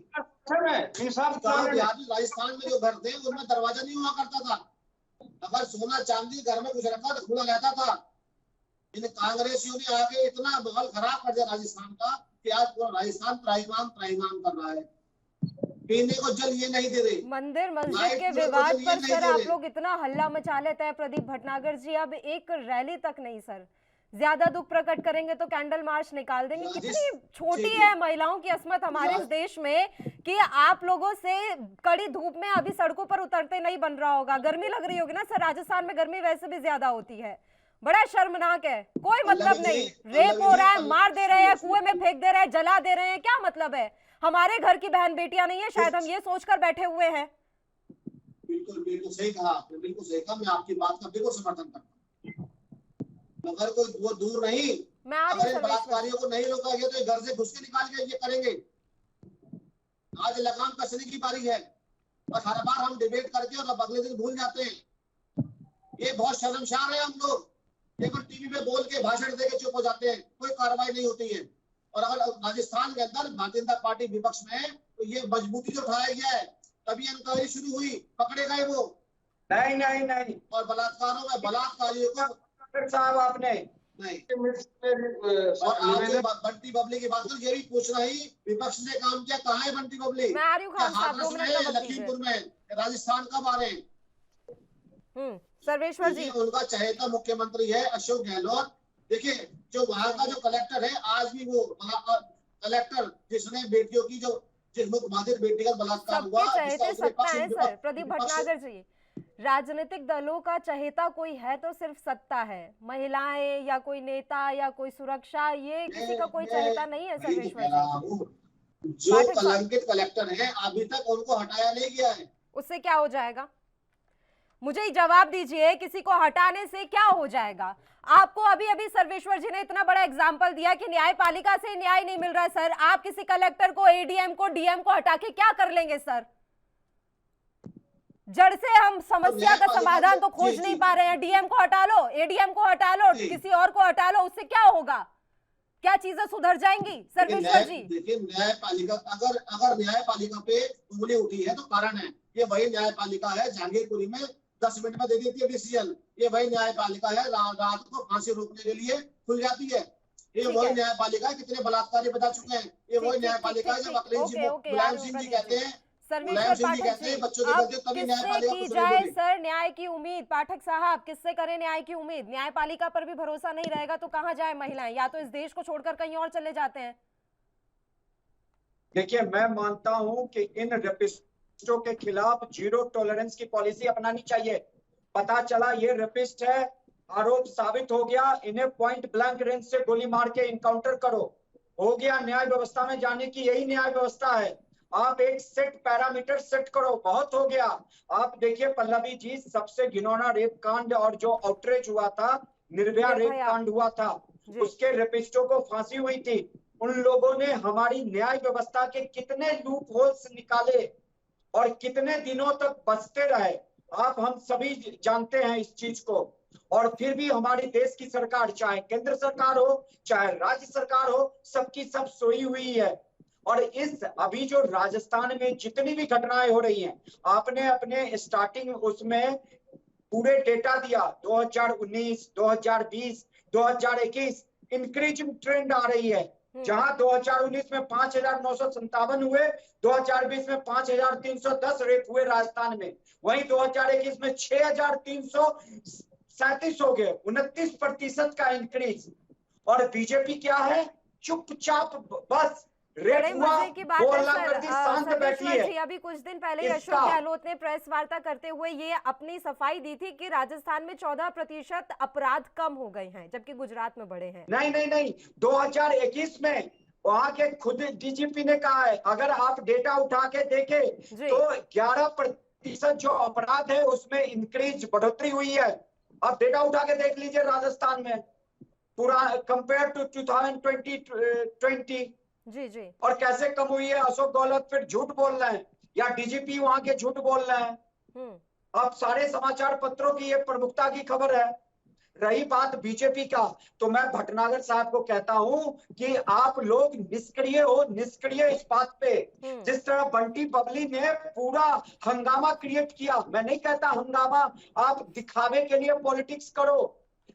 इंसाफ राजस्थान में जो घर थे उनमें दरवाजा नहीं हुआ करता था। अगर सोना चांदी घर में कुछ रखा तो खुला रहता था। इन कांग्रेसियों ने आके इतना माहौल खराब कर दिया राजस्थान का कि आज पूरा राजस्थान त्राहिमाम कर रहा है। पीने को जल ये नहीं दे रहे। मंदिर मस्जिद के विवाद पर सर आप लोग इतना हल्ला मचा लेते हैं प्रदीप भटनागर जी, अब एक रैली तक नहीं सर, ज्यादा दुख प्रकट करेंगे तो कैंडल मार्च निकाल देंगे। कितनी छोटी है महिलाओं की अस्मत हमारे इस देश में कि आप लोगों से कड़ी धूप में अभी सड़कों पर उतरते नहीं बन रहा होगा। गर्मी लग रही होगी ना सर, राजस्थान में गर्मी वैसे भी ज्यादा होती है। बड़ा शर्मनाक है, कोई मतलब नहीं। रेप हो रहा है, मार दे रहे हैं, कुएं में फेंक दे रहे हैं, जला दे रहे हैं, क्या मतलब है? हमारे घर की बहन बेटियां नहीं है शायद, हम ये सोचकर बैठे हुए हैं। बिल्कुल सही कहा आपने, बिल्कुल सही कहा। मैं आपकी बात का बिल्कुल समर्थन करता हूँ, मगर कोई वो दूर नहीं। अगर इन बलात्कारियों को नहीं रोका गया तो घर से घुस के निकाल के ये करेंगे। आज लगाम कसने की बारी है और हर बार हम डिबेट करके और अब अगले दिन भूल जाते हैं। ये बहुत शर्मसार है। हम लोग केवल टीवी पे बोल के भाषण देके चुप हो जाते हैं, कोई कार्रवाई नहीं होती है। और अगर राजस्थान के अंदर भारतीय जनता पार्टी विपक्ष में है तो ये मजबूती से उठाया गया है, तभी इंक्वायरी शुरू हुई, पकड़े गए वो। नहीं और बलात्कारों में बलात्कारियों को साहब आपने नहीं। और आपने बंटी बबली की बात तो ये भी पूछना ही विपक्ष ने काम किया। कहाँ है बंटी बबली? हाथरस में, लखीमपुर में, राजस्थान कब आ रहे हैं? सर्वेश्वर जी, उनका चहेता मुख्यमंत्री है अशोक गहलोत। देखिए जो वहाँ का जो कलेक्टर है, आज भी वो कलेक्टर जिसने बेटियों की जो जिस मुख्यमंत्री बेटी का बलात्कार हुआ, सर प्रदीप भटनागर जी, राजनीतिक दलों का चहेता कोई है तो सिर्फ सत्ता है, महिलाएं या कोई नेता या कोई सुरक्षा, ये किसी का कोई चहेता नहीं है। सर्वेश्वर जी, जो कलंकित कलेक्टर है अभी तक उनको हटाया नहीं गया है, उससे क्या हो जाएगा? मुझे जवाब दीजिए, किसी को हटाने से क्या हो जाएगा? आपको अभी अभी सर्वेश्वर जी ने इतना बड़ा एग्जाम्पल दिया कि न्यायपालिका से न्याय नहीं मिल रहा है। सर आप किसी कलेक्टर को, एडीएम को, डीएम को हटा के क्या कर लेंगे सर? जड़ से हम समस्या का समाधान तो खोज नहीं पा रहे हैं। डीएम को हटा लो, एडीएम को हटा लो, किसी और को हटा लो, उससे क्या होगा? क्या चीजें सुधर जाएंगी? सर्वेश्वर जी देखिए, न्यायपालिका अगर न्यायपालिका पे उंगली उठी है तो कारण है। ये वही न्यायपालिका है जहांगीरपुरी में 10 मिनट में दे देती है डिसीजन। ये वही न्यायपालिका है रात को फांसी रोकने के लिए खुल जाती है। ये वही न्यायपालिका है, कितने बलात्कारी बता चुके हैं। ये वही न्यायपालिका है जब मुलायम सिंह जी कहते हैं, बच्चों के बच्चे तभी न्यायपालिका की जाए सर न्याय की उम्मीद। पाठक साहब, किससे करें न्याय की उम्मीद? न्यायपालिका पर भी भरोसा नहीं रहेगा तो कहाँ जाए महिलाएं? या तो इस देश को छोड़कर कहीं और चले जाते हैं। देखिए, मैं मानता हूं कि इन रेपिस्टों के खिलाफ जीरो टॉलरेंस की पॉलिसी अपनानी चाहिए। पता चला ये रेपिस्ट है, आरोप साबित हो गया, इन्हें पॉइंट ब्लैंक रेंज से गोली मार के इनकाउंटर करो। हो गया न्याय व्यवस्था में जाने की यही न्याय व्यवस्था है। आप एक सेट पैरामीटर सेट करो, बहुत हो गया। आप देखिए पल्लवी जी, सबसे घिनौना रेप कांड और जो आउटरीच हुआ था, निर्भया रेप कांड हुआ था, उसके रेपिस्टों को फांसी हुई थी। उन लोगों ने हमारी न्याय व्यवस्था के कितने लूप होल्स निकाले और कितने दिनों तक बचते रहे, आप हम सभी जानते हैं इस चीज को। और फिर भी हमारी देश की सरकार, चाहे केंद्र सरकार हो चाहे राज्य सरकार हो, सबकी सब सोई हुई है। और इस अभी जो राजस्थान में जितनी भी घटनाएं हो रही हैं, आपने अपने स्टार्टिंग उसमें पूरे डेटा दिया, 2019, 2020, 2021 इंक्रीजिंग ट्रेंड आ रही है। जहां 2019 में 5,957 हुए, 2020 में 5,310 रेप हुए राजस्थान में, वहीं 2021 में 6,337 हो गए, 29% का इंक्रीज। और बीजेपी क्या है, चुपचाप बस बड़े मजे की बात है सर। जी, अभी कुछ दिन पहले अशोक गहलोत ने प्रेस वार्ता करते हुए ये अपनी सफाई दी थी कि राजस्थान में 14% अपराध कम हो गए हैं, जबकि गुजरात में बढ़े हैं। नहीं, 2021 में वहां के खुद डीजीपी ने कहा है, अगर आप डेटा उठा के देखें तो 11% जो अपराध है उसमें इंक्रीज बढ़ोतरी हुई है। आप डेटा उठा के देख लीजिए राजस्थान में पूरा कंपेयर टू 2020 जी और कैसे कम हुई है। अशोक गहलोत फिर झूठ बोल रहे हैं या डीजीपी वहां के झूठ बोल रहे हैं। अब सारे समाचार पत्रों की ये प्रमुखता की खबर है। रही बात बीजेपी का, तो मैं भटनागर साहब को कहता हूं कि आप लोग निष्क्रिय हो, निष्क्रिय इस बात पे। जिस तरह बंटी बबली ने पूरा हंगामा क्रिएट किया, मैं नहीं कहता हंगामा आप दिखावे के लिए पॉलिटिक्स करो,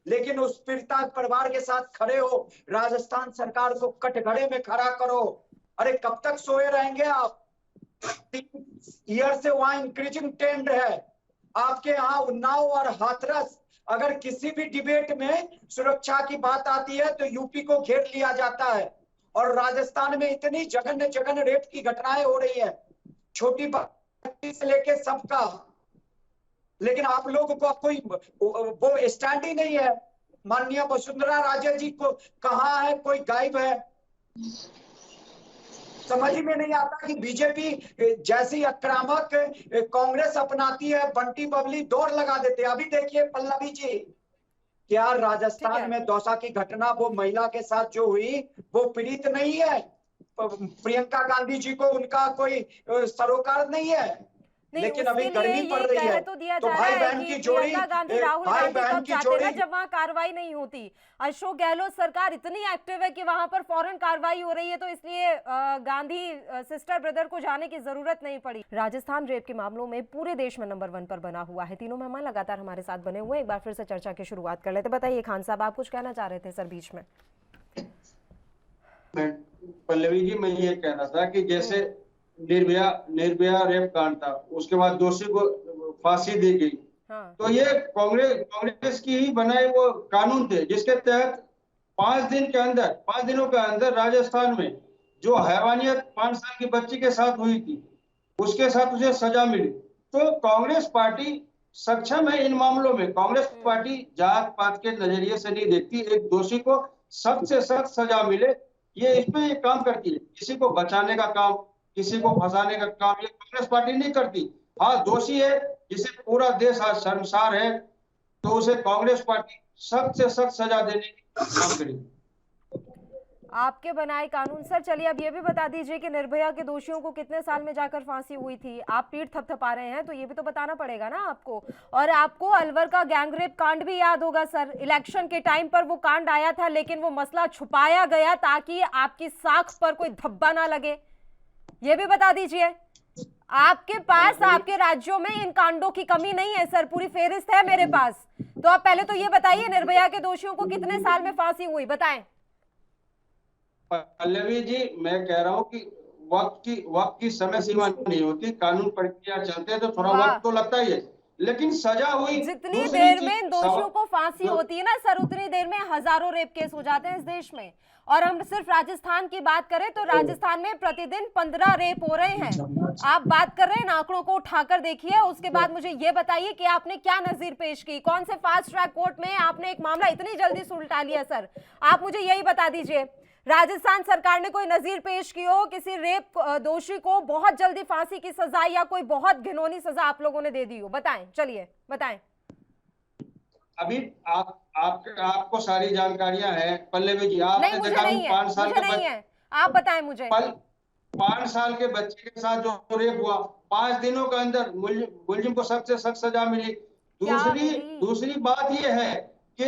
लेकिन उस पीड़िता परिवार के साथ खड़े हो, राजस्थान सरकार को कटघरे में खड़ा करो। अरे कब तक सोए रहेंगे आप? 3 ईयर से वहां इंक्रीजिंग ट्रेंड है। आपके यहाँ उन्नाव और हाथरस, अगर किसी भी डिबेट में सुरक्षा की बात आती है तो यूपी को घेर लिया जाता है। और राजस्थान में इतनी जघन्य रेप की घटनाएं हो रही है, छोटी बच्ची से लेके सबका, लेकिन आप लोगों को कोई वो स्टैंड ही नहीं है। माननीय वसुंधरा राजे जी को कहाँ है, कोई गायब है। समझ में नहीं आता कि बीजेपी जैसी आक्रामक कांग्रेस अपनाती है, बंटी बबली दौड़ लगा देते हैं। अभी देखिए पल्लवी जी, क्या राजस्थान में दौसा की घटना वो महिला के साथ जो हुई वो पीड़ित नहीं है? प्रियंका गांधी जी को उनका कोई सरोकार नहीं है, लेकिन अभी गर्मी पड़ रही है तो भाई बहन की जोड़ी, भाई बहन की जोड़ी, जब वहाँ कार्रवाई नहीं होती। अशोक गहलोत सरकार इतनी एक्टिव है कि वहां पर फौरन कार्रवाई हो रही है, तो इसलिए गांधी सिस्टर ब्रदर को जाने की जरूरत नहीं पड़ी। राजस्थान रेप के मामलों में पूरे देश में नंबर 1 पर बना हुआ है। तीनों मेहमान लगातार हमारे साथ बने हुए। एक बार फिर से चर्चा की शुरुआत कर लेते। बताइए खान साहब, आप कुछ कहना चाह रहे थे सर बीच में। पल्लवी जी, मैं ये कह रहा था कि जैसे निर्भया रेप कांड था, उसके बाद दोषी को फांसी दी गई। तो ये कांग्रेस की ही बनाए वो कानून थे, जिसके तहत 5 दिनों के अंदर राजस्थान में जो हैवानियत 5 साल की बच्ची के साथ हुई थी, उसके साथ उसे सजा मिली। तो कांग्रेस पार्टी सक्षम है इन मामलों में। कांग्रेस पार्टी जात पात के नजरिए से नहीं देखती, एक दोषी को सख्त से सख्त सजा मिले, ये इसमें ये काम करती है। किसी को बचाने का काम, किसी को फंसाने का काम ये कांग्रेस पार्टी नहीं करती। हाँ, दोषी है जिसे पूरा देश आज शर्मसार है, तो उसे कांग्रेस पार्टी सख्त से सख्त सजा देने की काम करेगी। आपके बनाए कानून। सर चलिए अब ये भी बता दीजिए कि निर्भया के दोषियों को कितने साल में जाकर फांसी हुई थी। आप पीठ थपथपा रहे हैं तो ये भी तो बताना पड़ेगा ना आपको। और आपको अलवर का गैंगरेप कांड भी याद होगा सर। इलेक्शन के टाइम पर वो कांड आया था, लेकिन वो मसला छुपाया गया ताकि आपकी साख पर कोई धब्बा ना लगे। ये भी बता दीजिए। आपके पास आपके राज्यों में इन कांडों की कमी नहीं है सर, पूरी फेहरिस्त है मेरे पास। तो आप पहले तो ये बताइए निर्भया के दोषियों को कितने साल में फांसी हुई, बताएं। पल्लवी जी, मैं कह रहा हूँ कि वक्त की समय सीमा नहीं होती। कानून प्रक्रिया चलते हैं तो थोड़ा वक्त तो लगता ही है, लेकिन सजा हुई। जितनी देर में दोषियों को फांसी होती है ना सर, उतनी देर में हजारों रेप केस हो जाते हैं इस देश में। और हम सिर्फ राजस्थान की बात करें तो राजस्थान में प्रतिदिन 15 रेप हो रहे हैं। आप बात कर रहे हैं, आंकड़ों को उठाकर देखिए। उसके बाद मुझे ये बताइए कि आपने क्या नजीर पेश की, कौन से फास्ट ट्रैक कोर्ट में आपने एक मामला इतनी जल्दी सुलटा लिया सर। आप मुझे यही बता दीजिए, राजस्थान सरकार ने कोई नजीर पेश की हो किसी रेप दोषी को बहुत जल्दी फांसी की सजा या कोई बहुत घिनौनी सजा आप लोगों ने दे दी हो? बताएं, चलिए बताएं। अभी आपको सारी जानकारियां हैं पल्लवी जी। आपने देखा 5 साल के बच्चे, आप बताएं मुझे। 5 साल के बच्चे के साथ जो रेप हुआ, 5 दिनों के अंदर मुलजिम को सख्त से सख्त सजा मिली। दूसरी बात यह है कि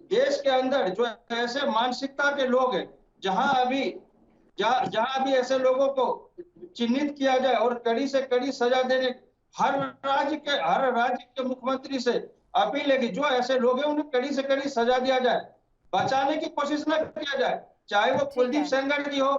देश के अंदर जो ऐसे मानसिकता के लोग हैं, जहां अभी ऐसे लोगों को चिन्हित किया जाए और कड़ी से कड़ी सजा देने, हर राज्य के मुख्यमंत्री से अपील है कि जो ऐसे लोग हैं उन्हें कड़ी से कड़ी सजा दिया जाए, बचाने की कोशिश न किया जाए। चाहे वो कुलदीप सेंगर की हो,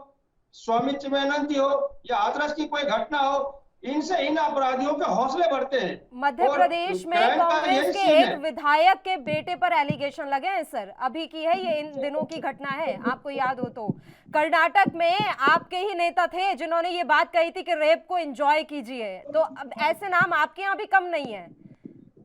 स्वामी चिन्मयानंद की हो या हाथरस की कोई घटना हो, इनसे इन अपराधियों के हौसले बढ़ते हैं। मध्य प्रदेश में कांग्रेस के एक विधायक के बेटे पर एलिगेशन लगे हैं सर, अभी की है ये, इन दिनों की घटना है, आपको याद हो तो। कर्नाटक में आपके ही नेता थे जिन्होंने ये बात कही थी कि रेप को एंजॉय कीजिए। तो अब ऐसे नाम आपके यहाँ भी कम नहीं है।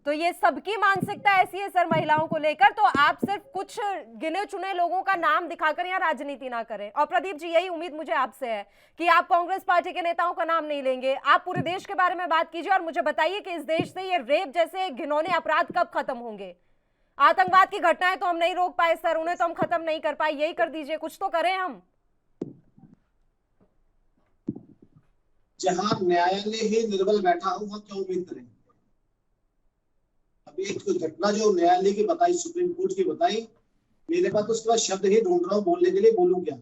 तो ये सबकी मानसिकता ऐसी है सर महिलाओं को लेकर, तो आप सिर्फ कुछ गिने चुने लोगों का नाम दिखाकर यहाँ राजनीति ना करें। और प्रदीप जी, यही उम्मीद मुझे आपसे है कि आप कांग्रेस पार्टी के नेताओं का नाम नहीं लेंगे, आप पूरे देश के बारे में बात कीजिए और मुझे बताइए कि इस देश से ये रेप जैसे घिनौने अपराध कब खत्म होंगे। आतंकवाद की घटनाएं तो हम नहीं रोक पाए सर, उन्हें तो हम खत्म नहीं कर पाए, यही कर दीजिए, कुछ तो करें हम। जहां न्यायालय ही निर्बल बैठा हो वहां क्या उम्मीद करें। अभी एक घटना जो न्यायालय की बताई, सुप्रीम कोर्ट की बताई, मेरे पास तो उसके बाद शब्द ही ढूंढ रहा हूँ बोलने के लिए, बोलूं क्या।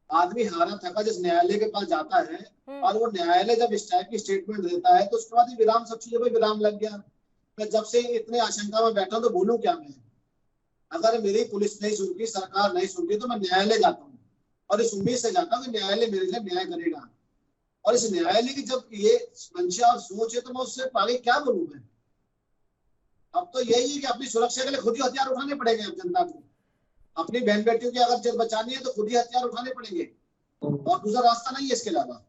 आदमी हारा थका जिस न्यायालय के पास जाता है और वो न्यायालय जब इस टाइप की स्टेटमेंट देता है तो उसके बाद विराम, सब चीजों पर विराम लग गया। मैं जब से इतने आशंका में बैठा तो बोलूं क्या मैं। अगर मेरी पुलिस नहीं सुनती, सरकार नहीं सुनती, तो मैं न्यायालय जाता हूँ और इस उम्मीद से जाता हूँ कि न्यायालय मेरे लिए न्याय करेगा। और इस न्यायालय की जब ये मंशा और सोच है तो मैं उससे आगे क्या बोलूं मैं। अब तो यही है कि अपनी सुरक्षा के लिए खुद ही हथियार उठाने पड़ेंगे अब जनता को। अपनी बहन बेटियों की अगर जब बचानी है तो खुद ही हथियार उठाने पड़ेंगे और दूसरा रास्ता नहीं है इसके अलावा।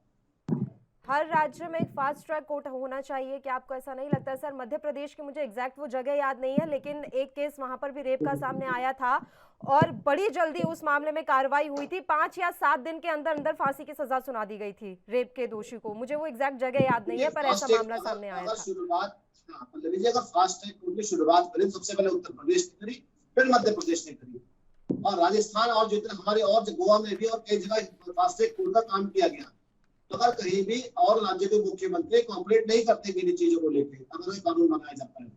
हर राज्य में एक फास्ट ट्रैक कोर्ट होना चाहिए, क्या आपको ऐसा नहीं लगता सर? मध्य प्रदेश की मुझे एग्जैक्ट वो जगह याद नहीं है, लेकिन एक केस वहां पर भी रेप का सामने आया था और बड़ी जल्दी उस मामले में कार्रवाई हुई थी। 5 या 7 दिन के अंदर अंदर फांसी की सजा सुना दी गई थी रेप के दोषी को। मुझे वो एग्जैक्ट जगह याद नहीं है, पर ऐसा मामला सामने आया था। शुरुआत अगर फास्ट ट्रैक कोर्ट की शुरुआत करें, सबसे पहले उत्तर प्रदेश ने करी, फिर मध्य प्रदेश ने करी, और राजस्थान और जितने हमारे और गोवा में भी और कई जगह फास्ट ट्रैक कोर्ट का काम किया गया। तो अगर कहीं भी और राज्य के मुख्यमंत्री कॉपरेट नहीं करते इन चीजों को लेकर, अगर कानून बनाया जाता है,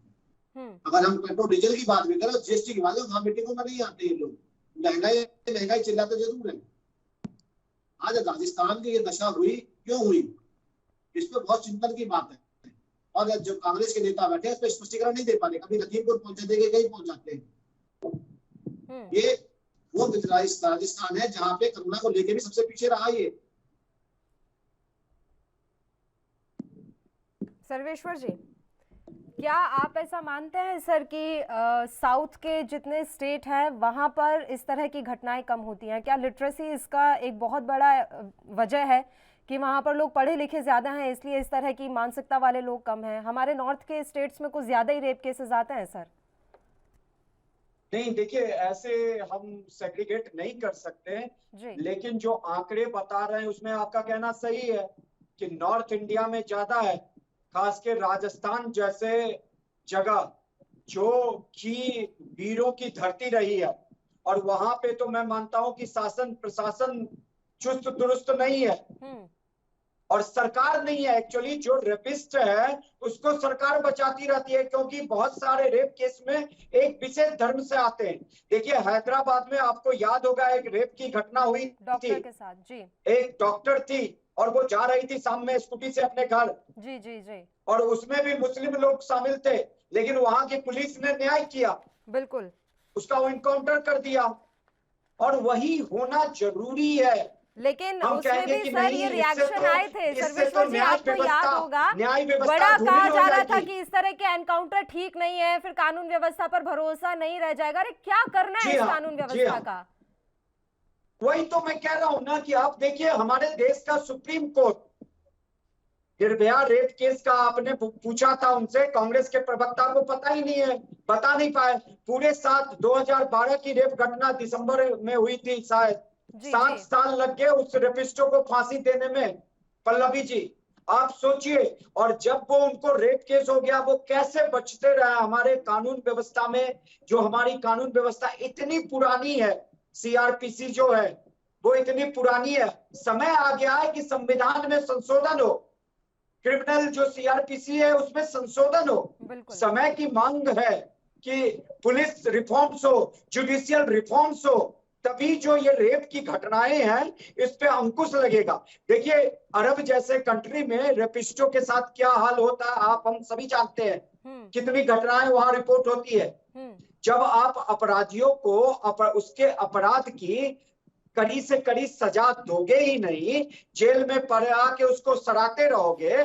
अगर हम पेट्रोल डीजल की बात भी करें, जीएसटी की बात करें, वहां मीटिंगों में नहीं आते ये लोग, महंगाई चिल्लाते जरूर है। आज राजस्थान की ये दशा हुई, क्यों हुई, इस पर बहुत चिंतन की बात है। और जो कांग्रेस के नेता बैठे इस पर स्पष्टीकरण नहीं दे पा रहे, कभी लखीमपुर पहुंच जाते हैं, कहीं पहुंच जाते हैं। ये वो राजस्थान है जहां पे करुणा को लेके भी सबसे पीछे रहा ये। सर्वेश्वर जी, क्या आप ऐसा मानते हैं सर कि साउथ के जितने स्टेट हैं वहां पर इस तरह की घटनाएं कम होती हैं? क्या लिटरेसी इसका एक बहुत बड़ा वजह है कि वहां पर लोग पढ़े लिखे ज्यादा हैं, इसलिए इस तरह की मानसिकता वाले लोग कम हैं? हमारे नॉर्थ के स्टेट्स में कुछ ज्यादा ही रेप केसेस आते हैं सर। नहीं, देखिए ऐसे हम सेग्रीगेट नहीं कर सकते, लेकिन जो आंकड़े बता रहे हैं उसमें आपका कहना सही है कि नॉर्थ इंडिया में ज्यादा है, खास के राजस्थान जैसे जगह जो कि वीरों की धरती रही है, और वहां पे तो मैं मानता हूं कि शासन प्रशासन चुस्त दुरुस्त नहीं है और सरकार नहीं है। एक्चुअली जो रेपिस्ट है उसको सरकार बचाती रहती है, क्योंकि बहुत सारे रेप केस में एक विशेष धर्म से आते हैं। देखिए हैदराबाद में आपको याद होगा एक रेप की घटना हुई डॉक्टर के साथ जी। एक डॉक्टर थी और वो जा रही थी शाम में स्कूटी से अपने घर, जी जी जी, और उसमें भी मुस्लिम लोग शामिल थे, लेकिन वहां की पुलिस ने न्याय किया, बिल्कुल उसका वो इनकाउंटर कर दिया, और वही होना जरूरी है। लेकिन उसमें भी सर ये रिएक्शन आए थे सर्वेश्वर जी, आपको याद होगा, बड़ा कहा जा रहा था कि इस तरह के एनकाउंटर ठीक नहीं है, फिर कानून व्यवस्था पर भरोसा नहीं रह जाएगा। अरे क्या करना है इस कानून व्यवस्था का? वही तो मैं कह रहा हूं ना कि आप देखिए हमारे देश का supreme court, Nirbhaya rape case का आपने पूछा था उनसे, कांग्रेस के प्रवक्ता को पता ही नहीं है, बता नहीं पाए। पूरे 2012 की रेप घटना दिसंबर में हुई थी शायद, 7 साल लग गए उस रेपिस्टों को फांसी देने में। पल्लवी जी आप सोचिए, और जब वो उनको रेप केस हो गया वो कैसे बचते रहे हमारे कानून व्यवस्था में, जो हमारी कानून व्यवस्था इतनी पुरानी है, सीआरपीसी जो है वो इतनी पुरानी है। समय आ गया है कि संविधान में संशोधन हो, क्रिमिनल जो सीआरपीसी है उसमें संशोधन हो। समय की मांग है कि पुलिस रिफॉर्म्स हो, जुडिशियल रिफॉर्म्स हो, तभी जो ये रेप की घटनाएं हैं इस पे अंकुश लगेगा। देखिए अरब जैसे कंट्री में रेपिस्टों के साथ क्या हाल होता है आप हम सभी जानते हैं, कितनी घटनाएं वहां रिपोर्ट होती है। जब आप अपराधियों को उसके अपराध की कड़ी से कड़ी सजा दोगे ही नहीं, जेल में पड़े आके उसको सराहते रहोगे,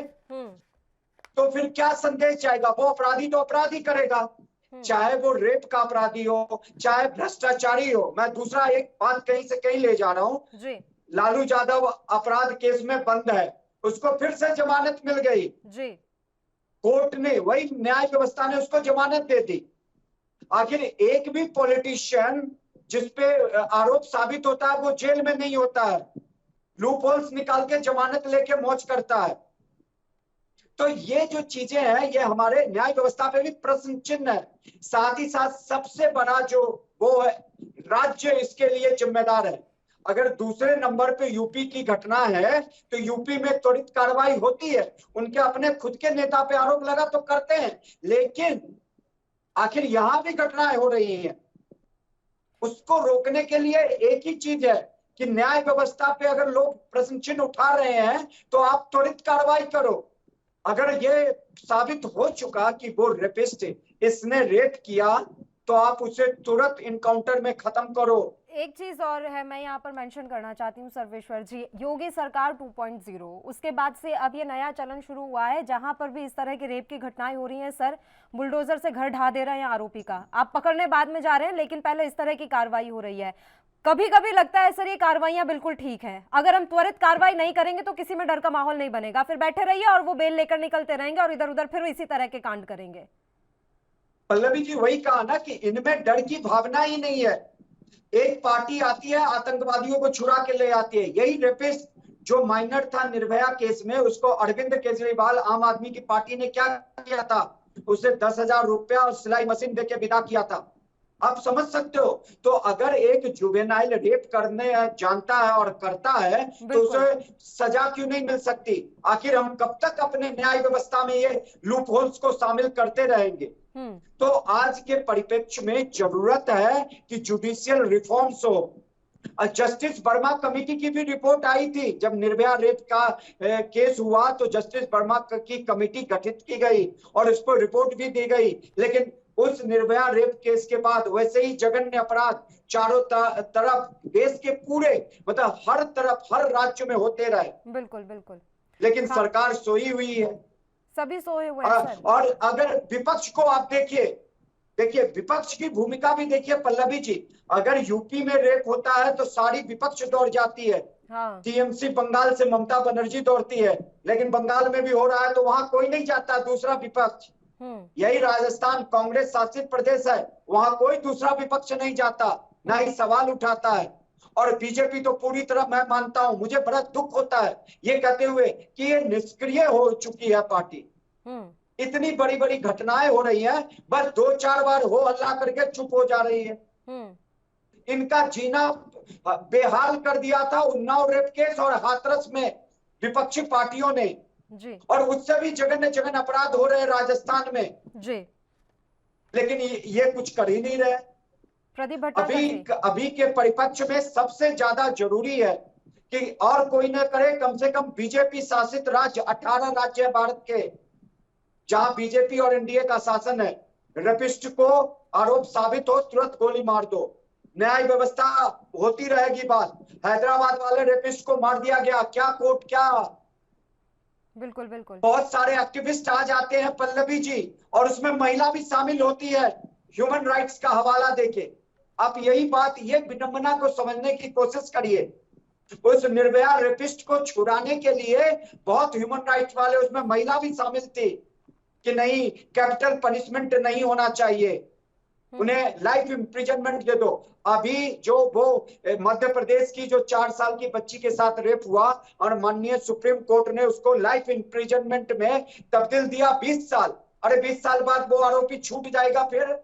तो फिर क्या संदेश जाएगा? वो अपराधी तो अपराधी करेगा, चाहे वो रेप का अपराधी हो, चाहे भ्रष्टाचारी हो। मैं दूसरा एक बात कहीं से कहीं ले जा रहा हूँ, लालू यादव अपराध केस में बंद है, उसको फिर से जमानत मिल गई जी। कोर्ट ने, वही न्याय व्यवस्था ने उसको जमानत दे दी। आखिर एक भी पॉलिटिशियन जिसपे आरोप साबित होता है वो जेल में नहीं होता है, लूप होल्स निकाल के जमानत लेके मौज करता है। तो ये जो चीजें हैं ये हमारे न्याय व्यवस्था पे भी प्रश्न चिन्ह है। साथ ही साथ सबसे बड़ा जो वो है, राज्य इसके लिए जिम्मेदार है। अगर दूसरे नंबर पे यूपी की घटना है तो यूपी में त्वरित कार्रवाई होती है, उनके अपने खुद के नेता पे आरोप लगा तो करते हैं, लेकिन आखिर यहां भी घटनाएं हो रही हैं, उसको रोकने के लिए एक ही चीज है कि न्याय व्यवस्था पे अगर लोग प्रश्न चिन्ह उठा रहे हैं तो आप त्वरित कार्रवाई करो। अगर ये साबित हो चुका कि वो रेपिस्ट इसने रेप किया तो आप उसे तुरंत इनकाउंटर में खत्म करो। एक चीज और है, मैं यहाँ पर मेंशन करना चाहती हूँ सर्वेश्वर जी, योगी सरकार 2.0 उसके बाद से अब ये नया चलन शुरू हुआ है जहां पर भी इस तरह की रेप की घटनाएं हो रही हैं सर, बुलडोजर से घर ढा दे रहे हैं आरोपी का, आप पकड़ने बाद में जा रहे हैं लेकिन पहले इस तरह की कार्रवाई हो रही है। कभी कभी लगता है सर ये कार्रवाइयां बिल्कुल ठीक है, अगर हम त्वरित कार्रवाई नहीं करेंगे तो किसी में डर का माहौल नहीं बनेगा, फिर बैठे रहिए और वो बेल लेकर निकलते रहेंगे और इधर उधर फिर इसी तरह के कांड करेंगे। पल्लवी जी वही कहा ना कि इनमें डर की भावना ही नहीं है। एक पार्टी आती है आतंकवादियों को छुड़ा के ले आती है। यही रेपिस्ट जो माइनर था निर्भया केस में, उसको अरविंद केजरीवाल आम आदमी की पार्टी ने क्या किया था, उसे 10,000 रुपया और सिलाई मशीन देके विदा किया था। आप समझ सकते हो। तो अगर एक जुवेनाइल रेप करने जानता है और करता है तो उसे सजा क्यों नहीं मिल सकती? आखिर हम कब तक अपने न्याय व्यवस्था में ये लूप होल्स को शामिल करते रहेंगे? तो आज के परिप्रेक्ष्य में जरूरत है कि जुडिशियल रिफॉर्म्स हो। जस्टिस वर्मा कमेटी की भी रिपोर्ट आई थी जब निर्भया रेप का केस हुआ, तो जस्टिस वर्मा की कमेटी गठित की गई और उस पर रिपोर्ट भी दी गई, लेकिन उस निर्भया रेप केस के बाद वैसे ही जघन्य अपराध चारों तरफ देश के पूरे मतलब हर तरफ हर राज्य में होते रहे। बिल्कुल बिल्कुल। लेकिन सरकार सोई हुई है, सभी सोए हुए हैं सर। और अगर विपक्ष को आप देखिए विपक्ष की भूमिका भी देखिए पल्लवी जी। अगर यूपी में रेप होता है तो सारी विपक्ष दौड़ जाती है। टीएमसी बंगाल से ममता बनर्जी दौड़ती है, लेकिन बंगाल में भी हो रहा है तो वहां कोई नहीं जाता दूसरा विपक्ष। यही राजस्थान कांग्रेस शासित प्रदेश है, वहां कोई दूसरा विपक्ष नहीं जाता, ना ही सवाल उठाता है। और बीजेपी तो पूरी तरह, मैं मानता हूं, मुझे बड़ा दुख होता है ये कहते हुए कि ये निष्क्रिय हो चुकी है पार्टी। इतनी बड़ी बड़ी घटनाएं हो रही हैं, बस 2-4 बार हो हल्ला करके चुप हो जा रही है। इनका जीना बेहाल कर दिया था उन्नाव रेप केस और हाथरस में विपक्षी पार्टियों ने जी। और उससे भी जघन्य अपराध हो रहे राजस्थान में जी। लेकिन ये कुछ कर ही नहीं रहे। अभी के परिप्रेक्ष्य में सबसे ज्यादा जरूरी है कि और कोई न करे, कम से कम बीजेपी शासित राज्य 18 राज्य है भारत के जहां बीजेपी और एनडीए का शासन है, रेपिस्ट को आरोप साबित हो तुरंत गोली मार दो, न्याय व्यवस्था होती रहेगी। बात हैदराबाद वाले रेपिस्ट को मार दिया गया, क्या कोर्ट, क्या बिल्कुल बिल्कुल। बहुत सारे एक्टिविस्ट आ जाते हैं पल्लवी जी, और उसमें महिला भी शामिल होती है। ह्यूमन राइट्स का हवाला देके आप यही बात, ये विडंबना को समझने की कोशिश करिए। उस निर्भया रेपिस्ट को छुड़ाने के लिए बहुत ह्यूमन राइट्स वाले, उसमें महिला भी शामिल थी कि नहीं, कैपिटल पनिशमेंट नहीं होना चाहिए, उन्हें लाइफ इम्प्रिजनमेंट दे दो। अभी जो वो मध्य प्रदेश की जो 4 साल की बच्ची के साथ रेप हुआ और माननीय सुप्रीम कोर्ट ने उसको लाइफ इम्प्रिजनमेंट में तब्दील दिया 20 साल। अरे 20 साल बाद वो आरोपी छूट जाएगा। फिर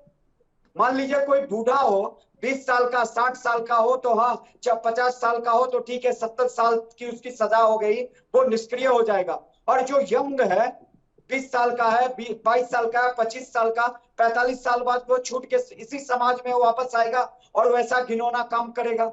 मान लीजिए कोई बूढ़ा हो 20 साल का, 60 साल का हो तो हाँ, 50 साल का हो तो ठीक है, 70 साल की उसकी सजा हो गई, वो निष्क्रिय हो जाएगा। और जो यंग है 20 साल का है, 22 साल का है, 25 साल का, 45 साल बाद वो छूट के इसी समाज में वापस आएगा और वैसा घिनौना काम करेगा।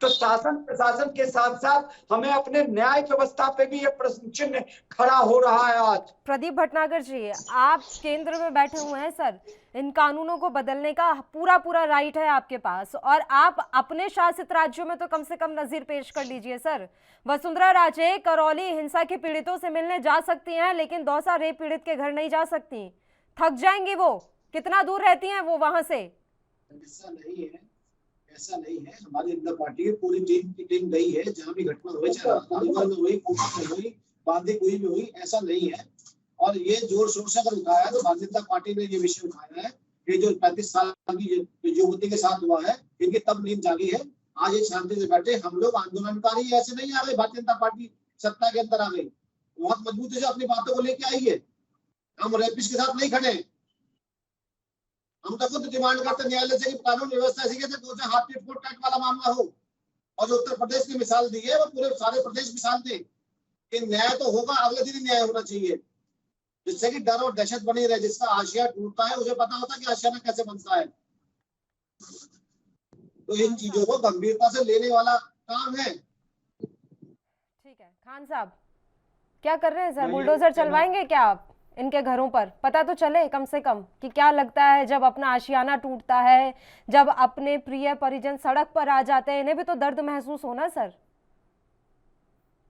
तो शासन प्रशासन के साथ साथ हमें अपने न्याय व्यवस्था पे भी ये प्रश्न चिन्ह खड़ा हो रहा है आज। प्रदीप भटनागर जी, आप केंद्र में बैठे हुए हैं सर, इन कानूनों को बदलने का पूरा राइट है आपके पास, और आप अपने शासित राज्यों में तो कम से कम नजीर पेश कर लीजिए सर। वसुंधरा राजे करौली हिंसा के पीड़ितों से मिलने जा सकती हैं, लेकिन दौसा रेप पीड़ित के घर नहीं जा सकती, थक जाएंगी वो, कितना दूर रहती हैं वो वहां से। ऐसा नहीं है, हमारी इंदिरा पार्टी की पूरी टीम गई है, जहाँ भी घटना हुई, चाहे में हुई, कोटा में हुई, बांदीकुई में हुई, ऐसा नहीं है। और ये जोर शोर से अगर उठाया तो भारतीय जनता पार्टी ने ये विषय उठाया है कि जो 35 साल की युवती के साथ हुआ है, इनकी तब नींद जागी है। आज ये शांति से बैठे, हम लोग आंदोलनकारी ऐसे नहीं आ गए, भारतीय जनता पार्टी सत्ता के अंदर आ गई, बहुत मजबूती से अपनी बातों को लेके आई है। हम रेपिस्ट के साथ नहीं खड़े, हम तो खुद डिमांड करते न्यायालय से कि कानून व्यवस्था ऐसी है तो हाथ टिट फॉर टैट वाला मामला हो। और जो उत्तर प्रदेश की मिसाल दी है वो पूरे सारे प्रदेश मिसाल दे कि न्याय तो होगा, अगले दिन न्याय होना चाहिए, जिससे कि डर और दहशत बनी रहे। जिसका आशिया टूटता है उसे पता होता है कि आशियाना कैसे बनता है। तो इन चीजों को गंभीरता से लेने वाला काम है। ठीक है खान साहब, क्या कर रहे हैं सर? बुलडोजर चलवाएंगे क्या आप इनके घरों पर? पता तो चले कम से कम कि क्या लगता है जब अपना आशियाना टूटता है, जब अपने प्रिय परिजन सड़क पर आ जाते हैं, इन्हें भी तो दर्द महसूस होना सर।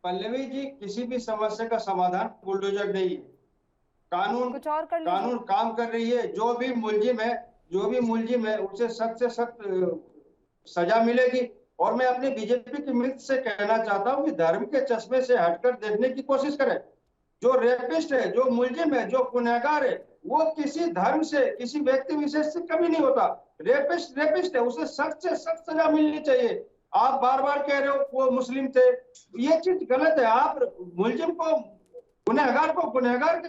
पल्लवी जी, किसी भी समस्या का समाधान बुलडोजर नहीं है। कानून कुछ और कर कानून काम कर रही है। जो भी मुलजिम है उसे सख्त से सख्त सजा मिलेगी। और मैं अपने बीजेपी के मित्र से कहना चाहता हूं कि धर्म के चश्मे से हटकर देखने की कोशिश करें। जो रेपिस्ट है, जो मुलजिम है, जो गुनहगार है, वो किसी धर्म से, किसी व्यक्ति विशेष से कभी नहीं होता। रेपिस्ट है, उसे सख्त से सख्त सजा मिलनी चाहिए। आप बार बार कह रहे हो वो मुस्लिम थे, ये चीज गलत है। आप मुलजिम को, गुनहगार को गुनहगार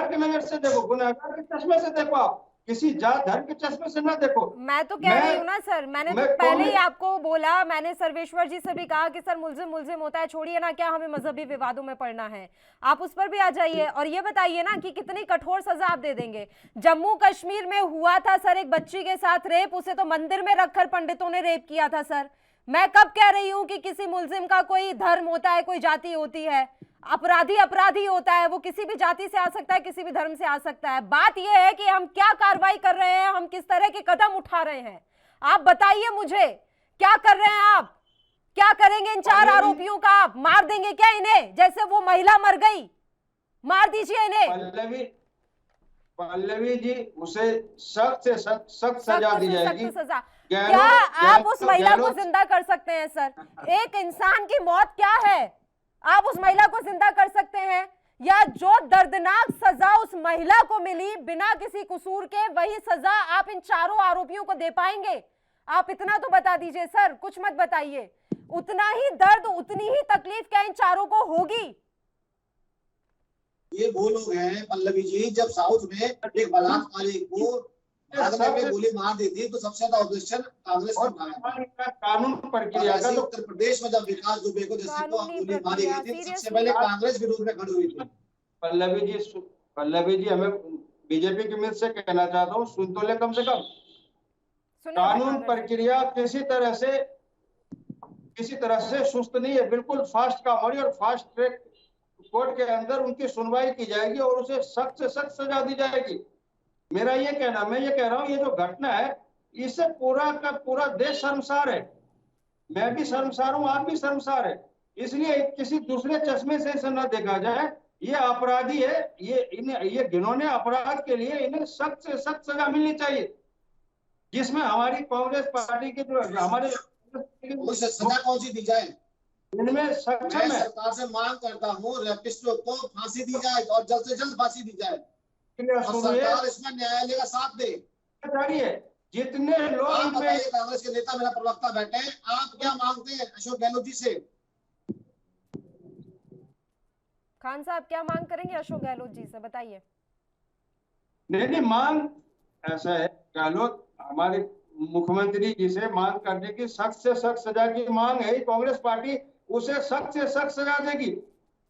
के नजर से देखो, गुनहगार के चश्मे से देखो। आप किसी जात धर्म के चश्मे से ना देखो। मैं तो कह रही हूँ ना सर, मैंने तो पहले ही आपको बोला, मैंने सर्वेश्वर जी से भी कहा कि सर मुलजिम होता है, छोड़िए ना, क्या हमें मजहबी विवादों में पड़ना है। आप उस पर भी आ जाइए और ये बताइए ना कि कितनी कठोर सजा आप दे देंगे। जम्मू कश्मीर में हुआ था सर एक बच्ची के साथ रेप, उसे तो मंदिर में रखकर पंडितों ने रेप किया था सर। मैं कब कह रही हूँ कि किसी मुलजिम का कोई धर्म होता है, कोई जाति होती है? अपराधी होता है, वो किसी भी जाति से आ सकता है, किसी भी धर्म से आ सकता है। बात यह है कि हम क्या कार्रवाई कर रहे हैं, हम किस तरह के कदम उठा रहे हैं, आप बताइए मुझे। क्या कर रहे हैं आप? क्या करेंगे इन 4 आरोपियों का? आप मार देंगे क्या इन्हें, जैसे वो महिला मर गई? मार दीजिए इन्हें। पल्लवी जी, उसे सख्त से सख्त सजा दी जाएगी। क्या आप उस महिला को जिंदा कर सकते हैं सर? एक इंसान की मौत क्या है? आप उस महिला को जिंदा कर सकते हैं? या जो दर्दनाक सजा उस महिला को मिली बिना किसी कसूर के, वही सजा आप इन 4 आरोपियों को दे पाएंगे? आप इतना तो बता दीजिए सर, कुछ मत बताइए। उतना ही दर्द, उतनी ही तकलीफ क्या इन 4 को होगी? ये वो लोग हैं पल्लवी जी, जब साउथ में एक बलात्कारी को गोली मार दी थी तो सबसे ज्यादा ऑब्जेक्शन कांग्रेस ने उठाया। कानून प्रक्रिया का तो उत्तर प्रदेश में जब विकास दुबे को जैसे गोली मारी गई थी, सबसे पहले कांग्रेस विरोध में खड़ी हुई थी। पल्लवी जी, हमें बीजेपी के मित्र से कहना चाहता हूँ, सुन तो ले कम से कम। कानून प्रक्रिया किसी तरह से सुस्त नहीं है, बिल्कुल फास्ट काम हो रही है। और फास्ट ट्रैक कोर्ट के अंदर उनकी सुनवाई की जाएगी और उसे सख्त से सख्त सजा दी जाएगी। मेरा ये कहना, मैं ये कह रहा हूँ, ये जो घटना है इससे पूरा का पूरा देश शर्मसार है। मैं भी शर्मसार हूँ, आप भी शर्मसार है। इसलिए किसी दूसरे चश्मे से इसे न देखा जाए। ये अपराधी है, ये जिन्होंने अपराध के लिए इन्हें सख्त से सख्त सजा मिलनी चाहिए, जिसमें हमारी कांग्रेस पार्टी के जो हमारे सजा कौन सी दी जाए? इनमें सक्षम है। सरकार से मांग करता हूँ रेपिस्टों को फांसी दी जाए और जल्द से जल्द फांसी दी जाए। सरकार इसमें न्यायालय का साथ दे। जितने लोग कांग्रेस के नेता, मेरा प्रवक्ता बैठे हैं, आप क्या मांगते हैं अशोक गहलोत जी से? खान साहब क्या मांग करेंगे अशोक गहलोत जी से, बताइए। नहीं, मांग ऐसा है, गहलोत हमारे मुख्यमंत्री जी से मांग करने की सख्त से सख्त सजा की मांग है। कांग्रेस पार्टी उसे सख्त से सख्त सजा देगी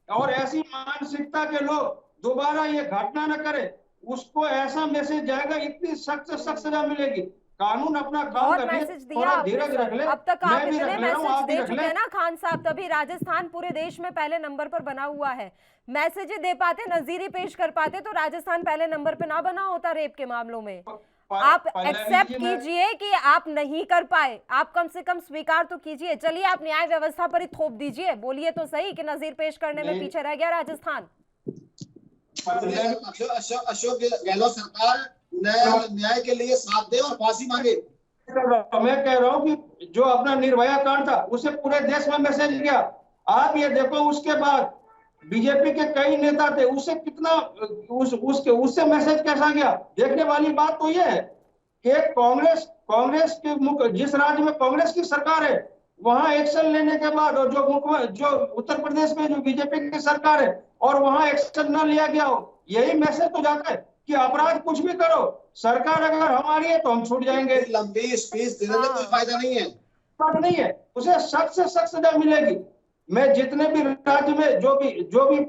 और ऐसी मानसिकता के लोग दोबारा ये घटना न करे, उसको ऐसा मैसेज जाएगा, इतनी सख्त से सख्त सजा मिलेगी। कानून अपना काम कर रही है, थोड़ा धीरज रख ले। अब तक आप इतने मैसेज दे चुके हैं ना खान साहब, तभी राजस्थान पूरे देश में पहले नंबर पर बना हुआ है। मैसेज दे पाते, नजीरी पेश कर पाते तो राजस्थान पहले नंबर पे ना बना होता रेप के मामलों में। आप एक्सेप्ट कीजिए कि आप नहीं कर पाए, आप कम से कम स्वीकार तो कीजिए। चलिए आप न्याय व्यवस्था पर ही थोप दीजिए, बोलिए तो सही कि नजीर पेश करने में पीछे रह गया राजस्थान। अशोक गहलोत सरकार न्याय के लिए साथ दे और फांसी मांगे। मैं कह रहा हूँ कि जो अपना निर्भया कांड था उसे पूरे देश में मैसेज गया। आप ये देखो, उसके बाद बीजेपी के कई नेता थे, उसे कितना उससे मैसेज कैसा गया? देखने वाली बात तो यह है कि कांग्रेस के जिस राज्य में कांग्रेस की सरकार है वहां एक्शन लेने के बाद, और जो उत्तर प्रदेश में जो बीजेपी की सरकार है और वहां एक्शन न लिया गया हो, यही मैसेज तो जाता है कि अपराध कुछ भी करो, सरकार अगर हमारी है तो हम छूट जाएंगे। लंबी स्पीच देने में कोई फायदा नहीं है, बात नहीं है, उसे सख्त से सख्त सजा मिलेगी। मैं जितने भी राज्य में जो भी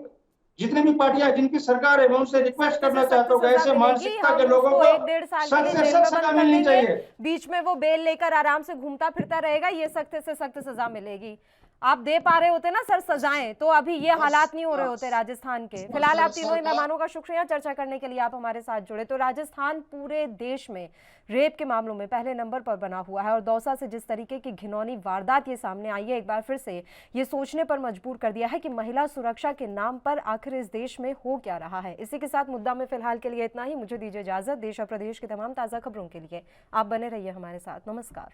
जितनी भी पार्टियां जिनकी सरकार है, मैं उनसे रिक्वेस्ट करना चाहता हूँ ऐसे मानसिकता के लोगों को 1-1.5 साल सख्त के से लिए सख्त जेल में सजा बंद कर मिलनी देंगे, चाहिए। बीच में वो बेल लेकर आराम से घूमता फिरता रहेगा, ये सख्त से सख्त सजा मिलेगी। आप दे पा रहे होते ना सर सजाएं, तो अभी ये हालात नहीं हो रहे होते राजस्थान के। फिलहाल आप तीनों ही मेहमानों का शुक्रिया चर्चा करने के लिए आप हमारे साथ जुड़े। तो राजस्थान पूरे देश में रेप के मामलों में पहले नंबर पर बना हुआ है और दौसा से जिस तरीके की घिनौनी वारदात ये सामने आई है, एक बार फिर से ये सोचने पर मजबूर कर दिया है कि महिला सुरक्षा के नाम पर आखिर इस देश में हो क्या रहा है। इसी के साथ मुद्दा में फिलहाल के लिए इतना ही। मुझे दीजिए इजाजत। देश और प्रदेश की तमाम ताज़ा खबरों के लिए आप बने रहिए हमारे साथ। नमस्कार।